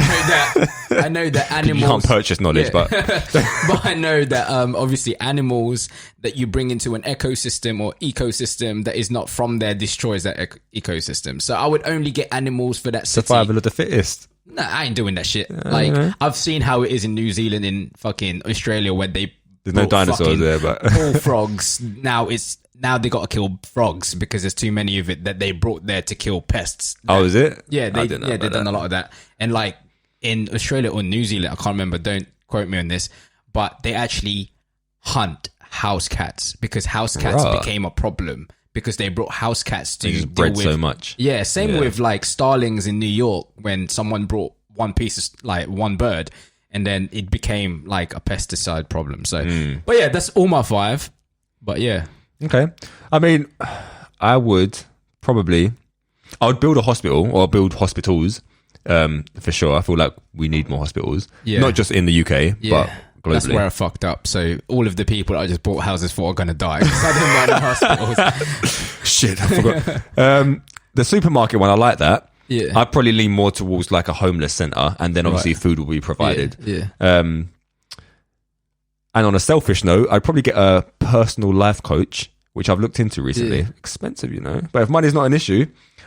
know that animals. You can't purchase knowledge, but but I know that obviously animals that you bring into an ecosystem or ecosystem that is not from there destroys that ecosystem. So I would only get animals for that city. Survival of the fittest. Nah, I ain't doing that shit. I've seen how it is in New Zealand, in fucking Australia, where there's no dinosaurs there, but bullfrogs. Now they got to kill frogs because there's too many of it that they brought there to kill pests. Is it? Yeah, they've done a lot of that. And like in Australia or New Zealand, I can't remember, don't quote me on this, but they actually hunt house cats because house cats became a problem because they brought house cats to just bred so much. Yeah, same with like starlings in New York when someone brought one bird, and then it became like a pesticide problem. So, but yeah, that's all my 5. But yeah, okay. I mean, I would build a hospital or build hospitals. For sure. I feel like we need more hospitals. Yeah. Not just in the UK, but globally. That's where I fucked up. So all of the people I just bought houses for are going to die because I didn't buy the hospitals. Shit, I forgot. The supermarket one, I like that. Yeah. I'd probably lean more towards like a homeless centre, and then obviously food will be provided. Yeah. And on a selfish note, I'd probably get a personal life coach, which I've looked into recently. Yeah. Expensive, but if money's not an issue,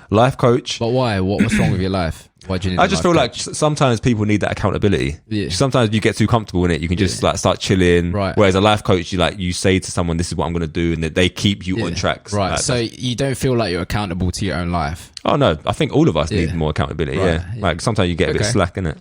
life coach. But why? What's wrong with your life? Why do you need I just feel like sometimes people need that accountability. Yeah. Sometimes you get too comfortable in it. You can just like start chilling. Right. Whereas a life coach, you say to someone, "This is what I'm going to do," and that they keep you on track. Right. Like, so you don't feel like you're accountable to your own life. Oh no, I think all of us need more accountability. Right. Yeah. Like sometimes you get a bit slack in it.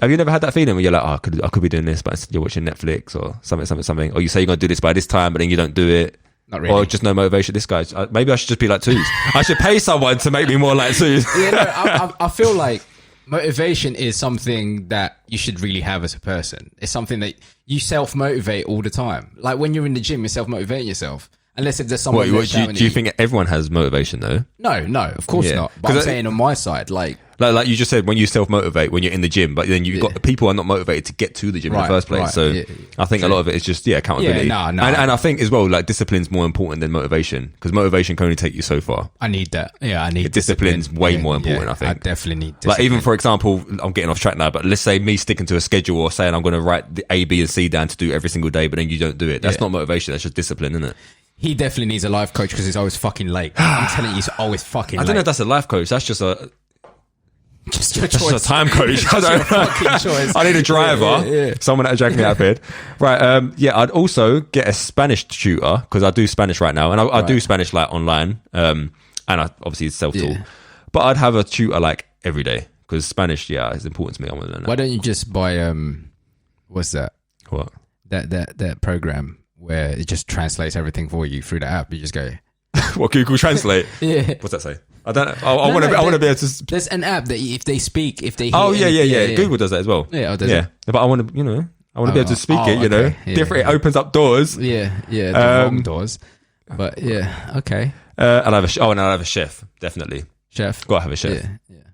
Have you never had that feeling where you're like, oh, I could be doing this, but you're watching Netflix or something, or you say you're going to do this by this time, but then you don't do it? Not really. Or just no motivation. This guy, maybe I should just be like Tuas. I should pay someone to make me more like Tuas. I feel like motivation is something that you should really have as a person. It's something that you self-motivate all the time. Like when you're in the gym, you're self-motivating yourself. Unless if there's someone do you think everyone has motivation though? No, of course not. But I'm saying on my side, like you just said, when you self-motivate when you're in the gym, but then you've got people are not motivated to get to the gym in the first place. So I think a lot of it is just accountability. No. And I think as well, like discipline's more important than motivation, because motivation can only take you so far. I need that. Yeah, I need discipline's way more important. I think I definitely need discipline. Like even for example, I'm getting off track now, but let's say me sticking to a schedule or saying I'm going to write the A, B, and C down to do every single day, but then you don't do it. That's not motivation. That's just discipline, isn't it? He definitely needs a life coach because he's always fucking late. I'm telling you, he's always fucking late. I don't know if that's a life coach. That's just a a time coach. I need a driver. Someone that'll drag me out of bed. Right. I'd also get a Spanish tutor because I do Spanish right now, and I do Spanish like online. And I obviously it's self-taught. But I'd have a tutor like every day because Spanish, is important to me. I want to learn that. Why don't you just buy what's that? What? That program where it just translates everything for you through the app. You just go. What, Google Translate? Yeah. What's that say? I don't know. I want to be able to. There's an app that if they speak, if they. Oh yeah. Google does that as well. Yeah, does it? But I want to, I want to be able to speak it. Okay. Different. It opens up doors. The wrong doors. But okay. And I'll have a chef. Definitely. Chef. Got to have a chef.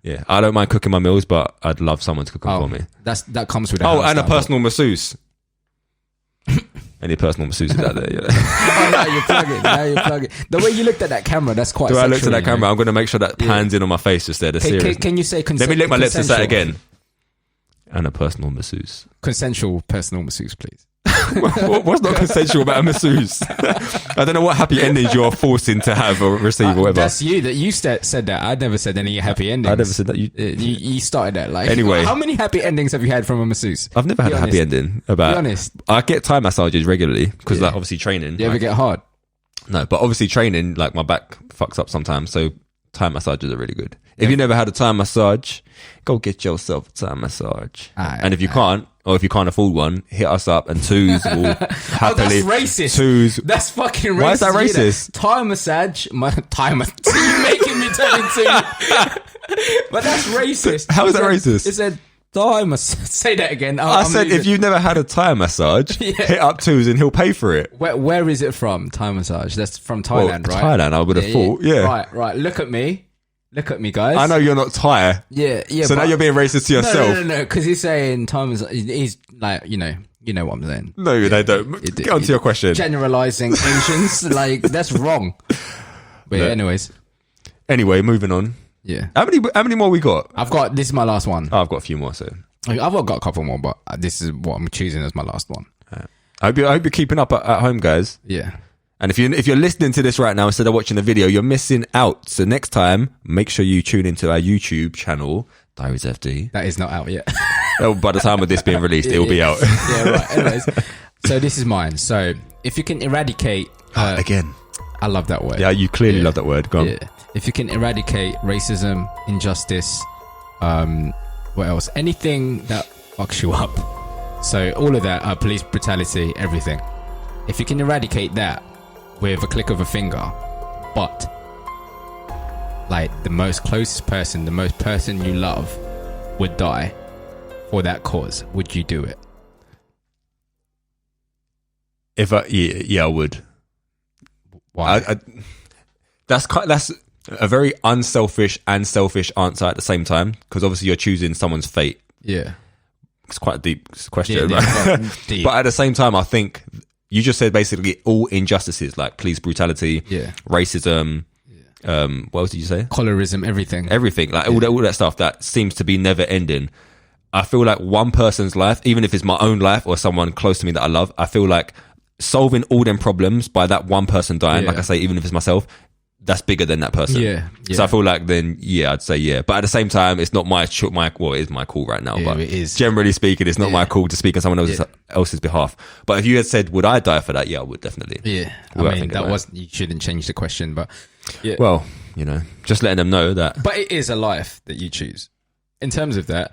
Yeah. I don't mind cooking my meals, but I'd love someone to cook them for me. That comes with. And a personal masseuse. Any personal masseuses out there? Now you're plugging. The way you looked at that camera, that's quite. I looked at that camera, I'm going to make sure that pans in on my face just there. Can you say? Let me lick my lips and say it again. And a personal masseuse. Consensual personal masseuse, please. What's not consensual about a masseuse? I don't know what happy endings you're forcing to have or receive or whatever. That's you that you said that. I never said any happy endings. I never said that. You started that. Like, anyway, how many happy endings have you had from a masseuse? I've never had a happy ending. Be honest. I get Thai massages regularly because like obviously training. You ever get hard? No, but obviously training, like my back fucks up sometimes, so Thai massages are really good. If you never had a Thai massage, go get yourself a Thai massage. And if you can't, or if you can't afford one, hit us up and Tuas will happily. Oh, that's racist. Tuas. That's fucking racist. Why is that racist? Thai massage. You're making me turn into. But that's racist. How is that racist? It said Thai massage. Say that again. I said if you've never had a Thai massage, hit up Tuas and he'll pay for it. Where is it from? Thai massage. That's from Thailand, right? Thailand, I would have thought. Yeah. Right. Look at me, guys. I know you're not Thai. Yeah. So now you're being racist to yourself. No. Because he's saying Thai massage. He's like, you know what I'm saying. No, they don't. Get on to your question. Generalizing Asians, like that's wrong. But anyways. Anyway, moving on. Yeah. How many more we got? This is my last one. Oh, I've got a few more, so. I've got a couple more, but this is what I'm choosing as my last one. I hope you're keeping up at home, guys. Yeah. And if you're listening to this right now instead of watching the video, you're missing out. So next time, make sure you tune into our YouTube channel, Diaries FD. That is not out yet. By the time of this being released, it will be out. Yeah, right. Anyways, so this is mine. So if you can eradicate... Again. I love that word. Yeah, you clearly love that word. Go on. Yeah. If you can eradicate racism, injustice, what else? Anything that fucks you up. So all of that, police brutality, everything. If you can eradicate that, with a click of a finger, but like the most closest person, the most person you love would die for that cause, would you do it? I would. Why? That's a very unselfish and selfish answer at the same time, because obviously you're choosing someone's fate. Yeah. It's quite a deep question. Yeah, deep. But at the same time, I think you just said basically all injustices like police brutality, racism, what else did you say? Colorism, everything, like all that stuff that seems to be never ending. I feel like one person's life, even if it's my own life or someone close to me that I love, I feel like solving all them problems by that one person dying, like I say, even if it's myself, that's bigger than that person. Yeah. So I feel like then, I'd say yeah. But at the same time, it's not well, it is my call right now. Yeah, but it is. Generally speaking, it's not my call to speak on someone else's behalf. But if you had said, would I die for that? Yeah, I would definitely. Yeah. You shouldn't change the question, but yeah. Well, just letting them know that. But it is a life that you choose. In terms of that,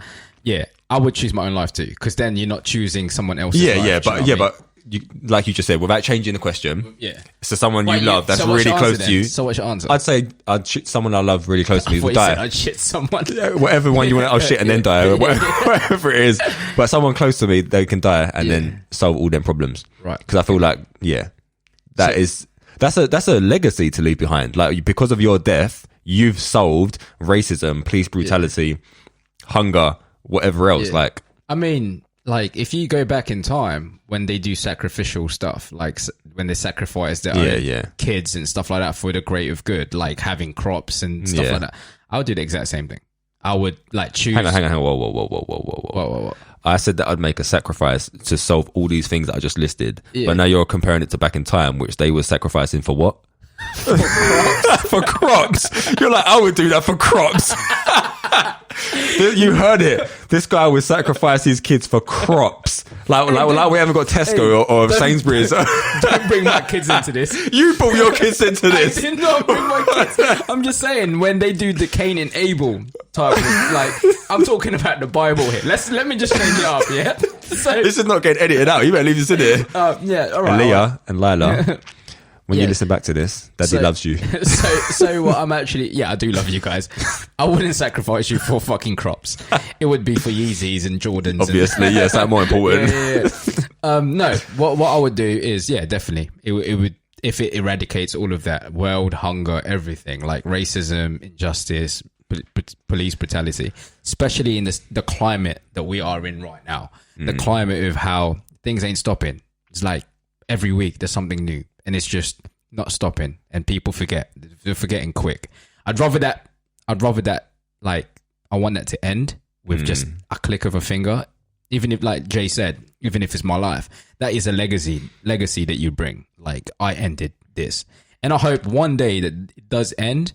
I would choose my own life too, because then you're not choosing someone else's life. But like you just said, without changing the question, so someone you love that's really close to you. So what's your answer? I'd say someone I love really close to me would die. I'd shit someone. Whatever one you want, I'll shit and then die, whatever it is. But someone close to me, they can die and then solve all them problems. Right. Because I feel like, that's a legacy to leave behind. Like, because of your death, you've solved racism, police brutality, hunger, whatever else. Like, I mean, like, if you go back in time when they do sacrificial stuff, like when they sacrifice their own kids and stuff like that for the greater good, like having crops and stuff like that, I would do the exact same thing. I would like choose. Hang on. Whoa. I said that I'd make a sacrifice to solve all these things that I just listed, but now you're comparing it to back in time, which they were sacrificing for what? For crops. You're like, I would do that for crops. You heard it. This guy would sacrifice his kids for crops. Like we haven't got Tesco or Sainsbury's. Don't bring my kids into this. You brought your kids into this. I did not bring my kids. I'm just saying, when they do the Cain and Abel type of, like, I'm talking about the Bible here. Let me just change it up, yeah? So, this is not getting edited out. You better leave this in here. Yeah, all right. And Leah and Lila. When you listen back to this, Daddy loves you. So what I'm actually... Yeah, I do love you guys. I wouldn't sacrifice you for fucking crops. It would be for Yeezys and Jordans. Obviously, yes, that's more important. No, what I would do is, definitely. It would... If it eradicates all of that, world hunger, everything, like racism, injustice, police brutality, especially in the climate that we are in right now. The climate of how things ain't stopping. It's like every week there's something new. And it's just not stopping, and people forget. They're forgetting quick. I'd rather that. Like, I want that to end with just a click of a finger. Even if, like Jay said, even if it's my life, that is a legacy that you bring. Like, I ended this, and I hope one day that it does end.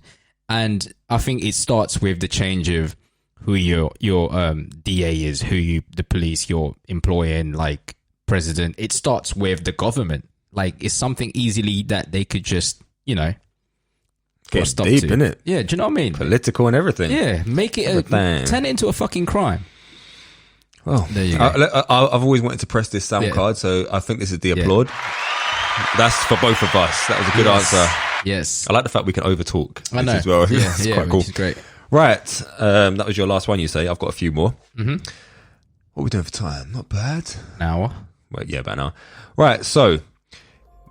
And I think it starts with the change of who your DA is, the police you're employing, like president. It starts with the government. Like, it's something easily that they could just, get deep, innit? Yeah, do you know what I mean? Political and everything. Yeah, make it turn it into a fucking crime. Well, there you go. I've always wanted to press this sound card, so I think this is the applaud. That's for both of us. That was a good answer. Yes. I like the fact we can over-talk. I know. As well. It's quite cool. Which is great. Right. That was your last one, you say. I've got a few more. Mm-hmm. What are we doing for time? Not bad. An hour. Well, yeah, about an hour. Right, so...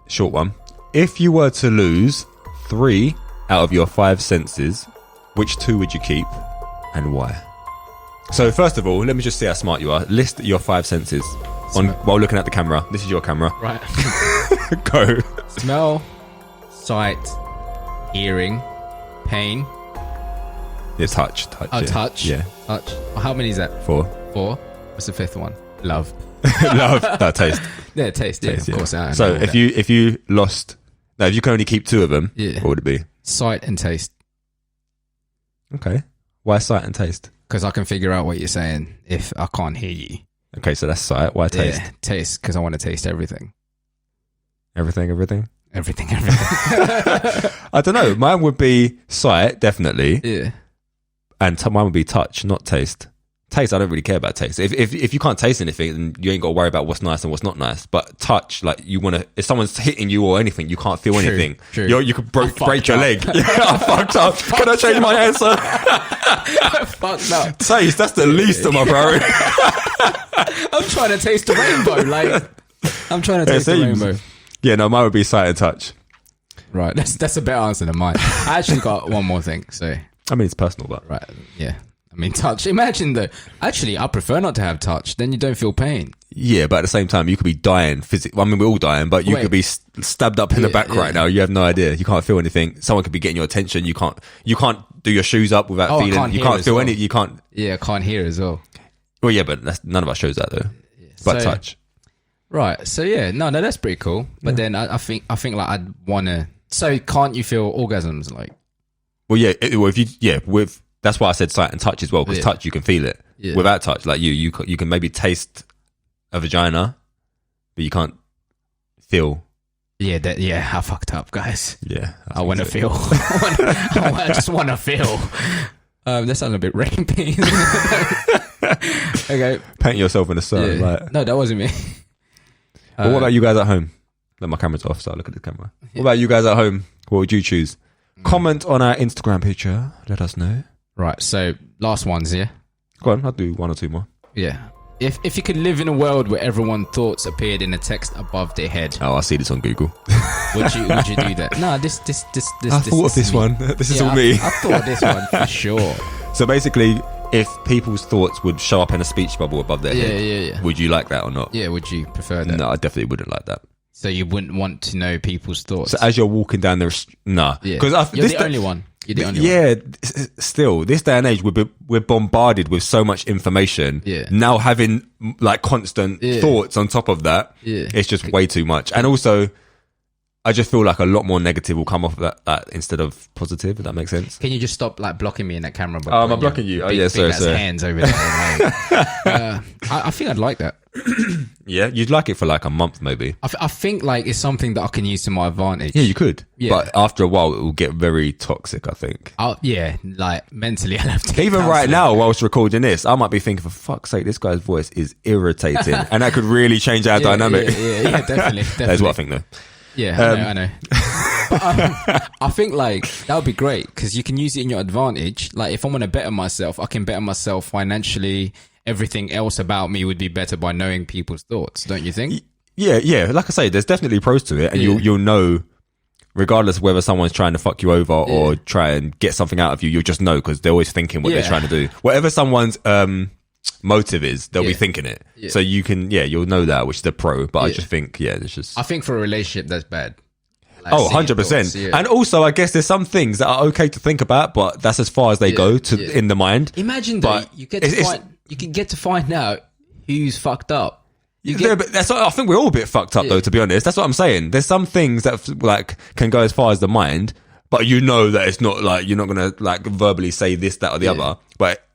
Short one. If you were to lose 3 out of your 5 senses, which 2 would you keep and why? So first of all, let me just see how smart you are. List your 5 senses while looking at the camera. This is your camera. Right. Go. Smell, sight, hearing, pain. Yeah, touch. Touch. Yeah. Touch. How many is that? 4. What's the 5th one? Love. Love. No, taste. Yeah, taste. Yeah, of course. So if you lost, if you can only keep 2 of them, what would it be? Sight and taste. Okay. Why sight and taste? Because I can figure out what you're saying if I can't hear you. Okay, so that's sight. Why taste? Yeah, taste, because I want to taste everything. Everything? Everything. I don't know. Mine would be sight, definitely. Yeah. And mine would be touch, not taste. taste, I don't really care about taste. If you can't taste anything, then you ain't got to worry about what's nice and what's not nice. But touch, like you want to, if someone's hitting you or anything, you can't feel anything. True. You could break your leg. Yeah, I fucked up. Can I change my answer? I fucked up. Taste, that's the least of my priority. I'm trying to taste the rainbow. Like, I'm trying to taste the rainbow. Yeah, no, mine would be sight and touch. Right, that's a better answer than mine. I actually got one more thing. So, I mean, it's personal, but right, yeah. I mean, touch. Imagine though. Actually, I prefer not to have touch. Then you don't feel pain. Yeah, but at the same time, you could be dying physically. I mean, we're all dying, but you could be stabbed up in the back right now. You have no idea. You can't feel anything. Someone could be getting your attention. You can't do your shoes up without feeling. You can't feel any. You can't. Yeah, I can't hear as well. Well, yeah, but none of us shows that though. Yeah. But touch. Right. So yeah, no, that's pretty cool. But then I think like I'd wanna. So can't you feel orgasms like? Well, yeah. That's why I said sight and touch as well, because touch, you can feel it. Yeah. Without touch, like you can maybe taste a vagina, but you can't feel. Yeah, I fucked up, guys. Yeah. I want to feel. I just want to feel. That sounds a bit rapey. Okay. Paint yourself in a certain light. No, that wasn't me. But what about you guys at home? Let my camera's off, so I look at the camera. What about you guys at home? What would you choose? Comment on our Instagram picture. Let us know. Right, so last ones, yeah? Go on, I'll do one or two more. Yeah. If you could live in a world where everyone's thoughts appeared in a text above their head. Oh, I see this on Google. Would you do that? No, this. I thought of this one. This is all me. I thought of this one for sure. So basically, if people's thoughts would show up in a speech bubble above their head, would you like that or not? Yeah, would you prefer that? No, I definitely wouldn't like that. So you wouldn't want to know people's thoughts? So as you're walking down the... Nah. Because you're the only one. You're the only one. Yeah, still, this day and age, we're bombarded with so much information. Yeah. Now having like constant thoughts on top of that, it's just way too much. And also, I just feel like a lot more negative will come off of that instead of positive, if that makes sense. Am you just stop like blocking me in that camera? Oh, am I blocking you? Oh, yeah, sorry. Hands over there. I think I'd like that. Yeah, you'd like it for like a month, maybe. I think like it's something that I can use to my advantage. Yeah, you could. Yeah. But after a while, it will get very toxic, I think. Yeah, like mentally, I'll have to. Even right now, whilst recording this, I might be thinking, for fuck's sake, this guy's voice is irritating. And that could really change our dynamic. Yeah, definitely. That's what I think, though. Yeah, I know. But, I think like that would be great because you can use it in your advantage. Like if I want to better myself, I can better myself financially. Everything else about me would be better by knowing people's thoughts, don't you think? Yeah. Like I say, there's definitely pros to it, and you'll know, regardless of whether someone's trying to fuck you over or try and get something out of you, you'll just know because they're always thinking what they're trying to do. Whatever someone's motive is, they'll be thinking it. So you can, you'll know that, which is a pro. But I just think, it's just. I think for a relationship, that's bad. Like 100%. And also, I guess there's some things that are okay to think about, but that's as far as they go in the mind. Imagine that you can get to find out who's fucked up. But I think we're all a bit fucked up though, to be honest. That's what I'm saying. There's some things that like can go as far as the mind, but you know that it's not like you're not gonna like verbally say this, that, or the other. But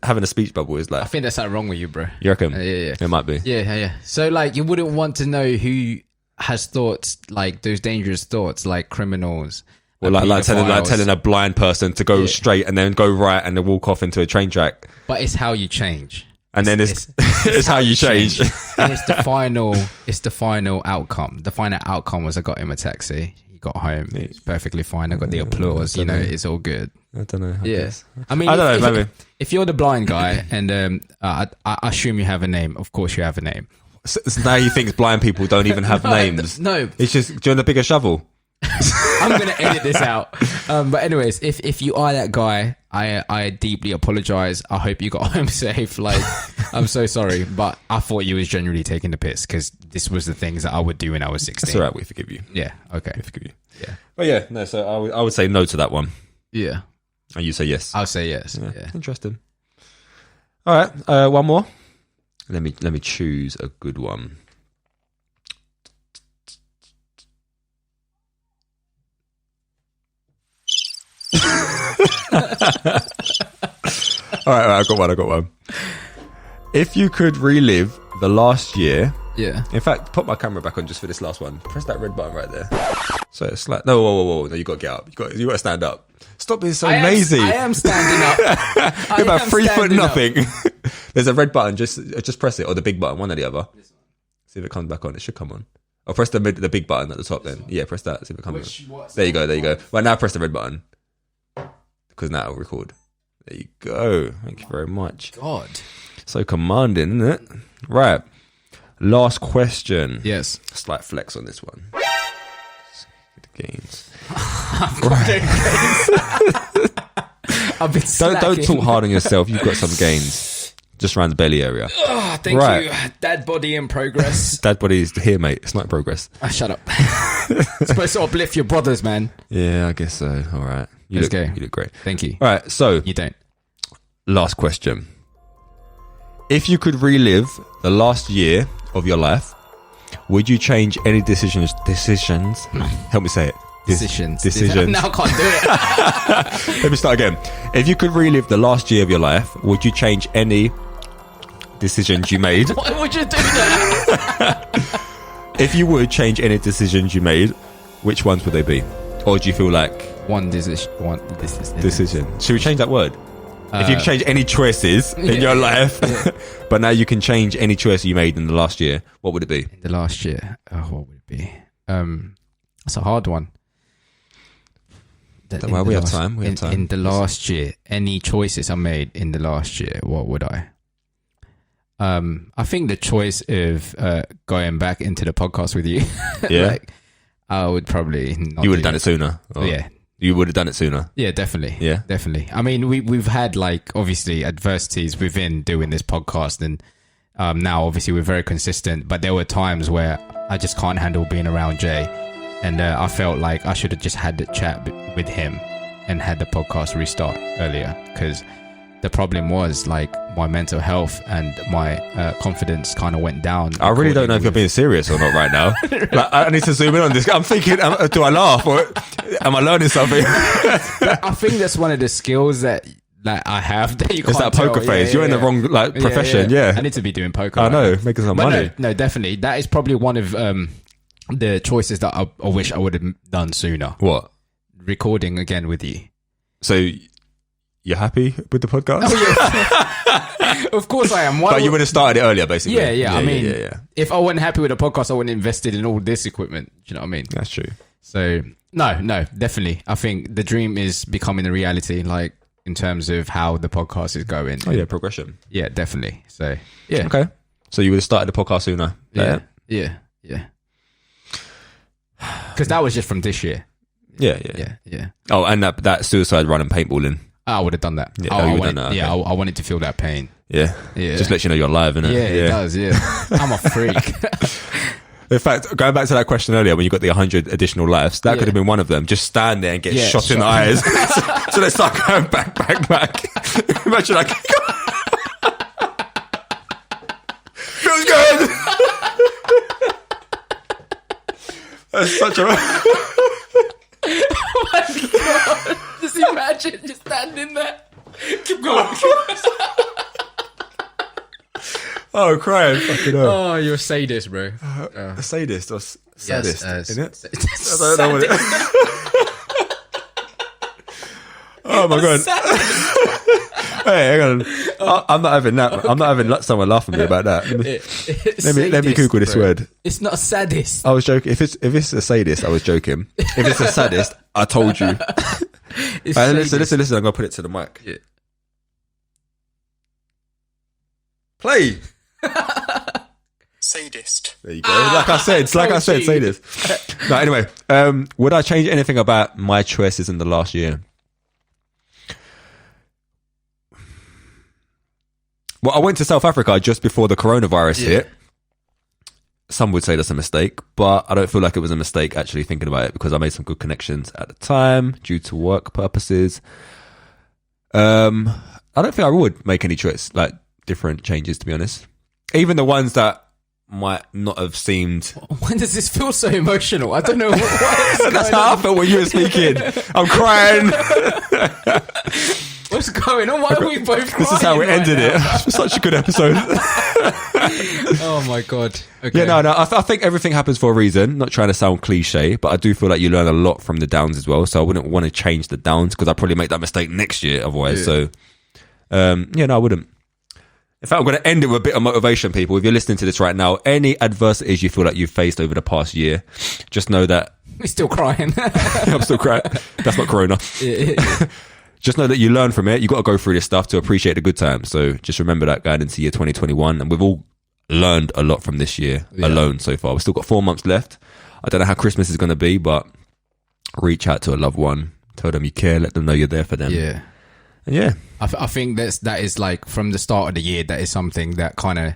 having a speech bubble is like. I think there's something wrong with you, bro. You reckon? Yeah. It might be. Yeah. So like, you wouldn't want to know who has thoughts like those dangerous thoughts, like criminals. Or like telling a blind person to go straight and then go right and then walk off into a train track. But it's how you change. And then it's how you change. And it's the final outcome. The final outcome was I got him a taxi. He got home. It's perfectly fine. I got the applause. It's all good. I don't know. I mean, I don't know. Maybe if you're the blind guy and I assume you have a name. Of course you have a name. So now he thinks blind people don't even have names. No. It's just, do you want a bigger shovel? I'm going to edit this out. But anyways, if you are that guy, I deeply apologize. I hope you got home safe. Like, I'm so sorry, but I thought you was genuinely taking the piss because this was the things that I would do when I was 16. That's all right. We forgive you. Yeah. Okay. We forgive you. Yeah. But no, so I would say no to that one. Yeah. And you say yes. I'll say yes. Yeah. Interesting. All right. One more. Let me choose a good one. All right, I got one. If you could relive the last year. Yeah. In fact, put my camera back on just for this last one. Press that red button right there. So it's like, no, whoa. No, you got to get up. You got to stand up. Stop being so lazy. I am standing up. You're about 3 foot nothing. There's a red button. Just press it, or the big button, one or the other. See if it comes back on. It should come on. Or press the big button at the top then. Yeah, press that. See if it comes on. There you go. Right, now press the red button. Because now it'll record. There you go. Thank you very much. God. So commanding, isn't it? Right. Last question. Yes. Slight flex on this one. The gains. I've been slacking. Don't talk hard on yourself. You've got some gains. Just around the belly area. Oh, thank you. Dad body in progress. Dad body is here, mate. It's not in progress. Shut up. It's supposed to uplift your brothers, man. Yeah, I guess so. All right. You look great. Thank you. All right, so you don't. Last question. If you could relive the last year of your life, would you change any decisions? Help me say it. Decisions. Now I can't do it. Let me start again. If you could relive the last year of your life, would you change any decisions you made? Why would you do that? If you would change any decisions you made, which ones would they be? Or do you feel like one decision? Should we change that word? If you could change any choices in your life, but now you can change any choice you made in the last year, what would it be? In the last year, what would it be? That's a hard one. We have time. In the last year, any choices I made in the last year, what would I? I think the choice of going back into the podcast with you. Yeah. I would probably not. You would have done it sooner. Yeah. You would have done it sooner. Yeah, definitely. Yeah. Definitely. I mean, we've had obviously adversities within doing this podcast, and now obviously we're very consistent, but there were times where I just can't handle being around Jay, and I felt like I should have just had the chat with him and had the podcast restart earlier, because the problem was my mental health and my confidence kind of went down. I really don't know if you're being serious or not right now. I need to zoom in on this. I'm thinking, do I laugh or am I learning something? I think that's one of the skills that I have that you can't tell. It's that poker face. You're in the wrong profession. Yeah. I need to be doing poker. I know, making some money. No, definitely. That is probably one of the choices that I wish I would have done sooner. What? Recording again with you. So you're happy with the podcast? Oh, yeah. Of course I am. But you would have started it earlier, basically. Yeah. I mean, if I wasn't happy with the podcast, I wouldn't have invested in all this equipment. Do you know what I mean? That's true. So, no, definitely. I think the dream is becoming a reality, in terms of how the podcast is going. Oh, yeah, progression. Yeah, definitely. So, yeah. Okay. So you would have started the podcast sooner? Yeah. Because that was just from this year. Yeah. Oh, and that suicide run and paintballing. I would have done that. Yeah, I wanted to feel that pain. Yeah. Just let you know you're alive, innit? Yeah, it does, yeah. I'm a freak. In fact, going back to that question earlier, when you got the 100 additional lives, that could have been one of them. Just stand there and get shot in the eyes. So they start going back. Imagine feels good. That's such a... Oh my God. Just imagine just standing there. Keep going. Oh, crying. Fucking hell. Oh, you're a sadist, bro. A sadist or sadist, isn't it? I don't know what it Oh my God. Hey, hang on. I'm not having that. I'm not having someone laughing at me about that. Let me Google this word. It's not a sadist. I was joking. If it's a sadist, I was joking. If it's a sadist, I told you. Listen. I'm gonna put it to the mic. Yeah. Play. Sadist. There you go. Like I said, sadist. No, anyway, would I change anything about my choices in the last year? Well, I went to South Africa just before the coronavirus hit. Some would say that's a mistake, but I don't feel like it was a mistake actually thinking about it, because I made some good connections at the time due to work purposes. I don't think I would make any different changes, to be honest. Even the ones that might not have seemed... When does this feel so emotional? I don't know what is That's how I felt when you were speaking. I'm crying. What's What's going on? Why are we both crying? This is how we ended it. Such a good episode. Oh my God. Okay. Yeah, no. I think everything happens for a reason. Not trying to sound cliche, but I do feel like you learn a lot from the downs as well. So I wouldn't want to change the downs because I'd probably make that mistake next year otherwise. Yeah. So, no, I wouldn't. In fact, I'm going to end it with a bit of motivation, people. If you're listening to this right now, any adversities you feel like you've faced over the past year, just know that... We're still crying. I'm still crying. That's not Corona. Just know that you learn from it. You got to go through this stuff to appreciate the good times. So just remember that going into year 2021. And we've all learned a lot from this year alone so far. We've still got 4 months left. I don't know how Christmas is going to be, but reach out to a loved one. Tell them you care. Let them know you're there for them. Yeah. And yeah. I think that is like from the start of the year, that is something that kind of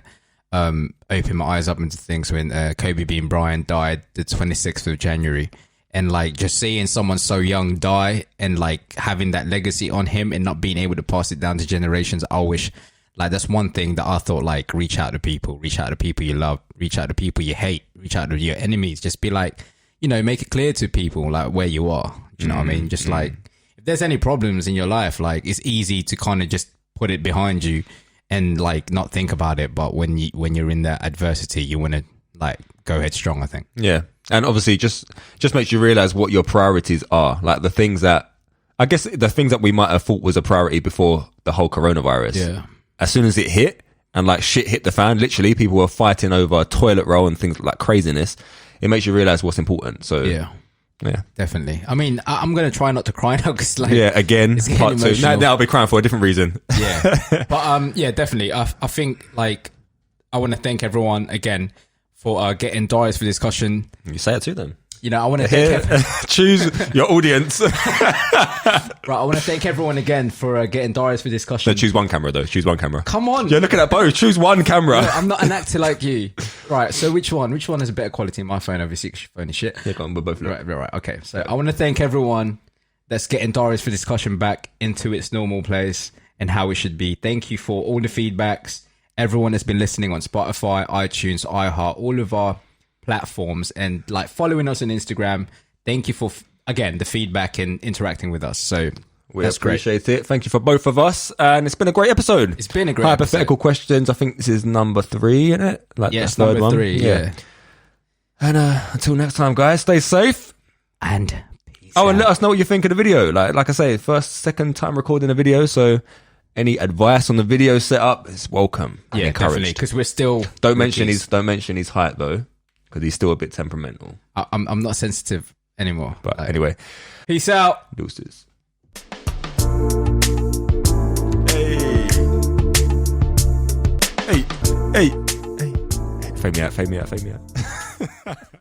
opened my eyes up into things when Kobe Bean Bryant died the 26th of January. And like just seeing someone so young die and like having that legacy on him and not being able to pass it down to generations. I wish, like, that's one thing that I thought, like, reach out to people you love, reach out to people you hate, reach out to your enemies. Just be like, you know, make it clear to people like where you are. Do you know what I mean? Just like, if there's any problems in your life, like, it's easy to kind of just put it behind you and like not think about it. But when you're in that adversity, you want to like go headstrong, I think. Yeah. And obviously just makes you realize what your priorities are. Like the things that we might have thought was a priority before the whole coronavirus. Yeah. As soon as it hit and like shit hit the fan, literally people were fighting over toilet roll and things like craziness. It makes you realize what's important. So yeah, definitely. I mean, I'm going to try not to cry now because like, again, part two. Now I'll be crying for a different reason. Yeah. But yeah, definitely. I think like I want to thank everyone again for getting Diaries for discussion. You say it to them. You know, I want to thank choose your audience. Right, I want to thank everyone again for getting Diaries for discussion. No, choose one camera though. Choose one camera. Come on. You're looking at both. Choose one camera. No, I'm not an actor like you. Right, so which one? Which one has a better quality? My phone, obviously, because your phone is shit. Yeah, go on, but both look. Right. Okay, so I want to thank everyone that's getting Diaries for discussion back into its normal place and how it should be. Thank you for all the feedbacks. Everyone that's been listening on Spotify, iTunes, iHeart, all of our platforms, and like following us on Instagram. Thank you for again the feedback and interacting with us. So we appreciate it. Thank you for both of us, and it's been a great episode. It's been a great Hypothetical episode. Questions. I think this is number 3, isn't it? Like yes, number 3. Yeah. And until next time, guys, stay safe and peace out. And let us know what you think of the video. Like I say, second time recording a video, so any advice on the video setup is welcome. Yeah, definitely. Because we're still don't mention his height though, because he's still a bit temperamental. I'm not sensitive anymore. But anyway, peace out. Deuces. Hey. Fade me out.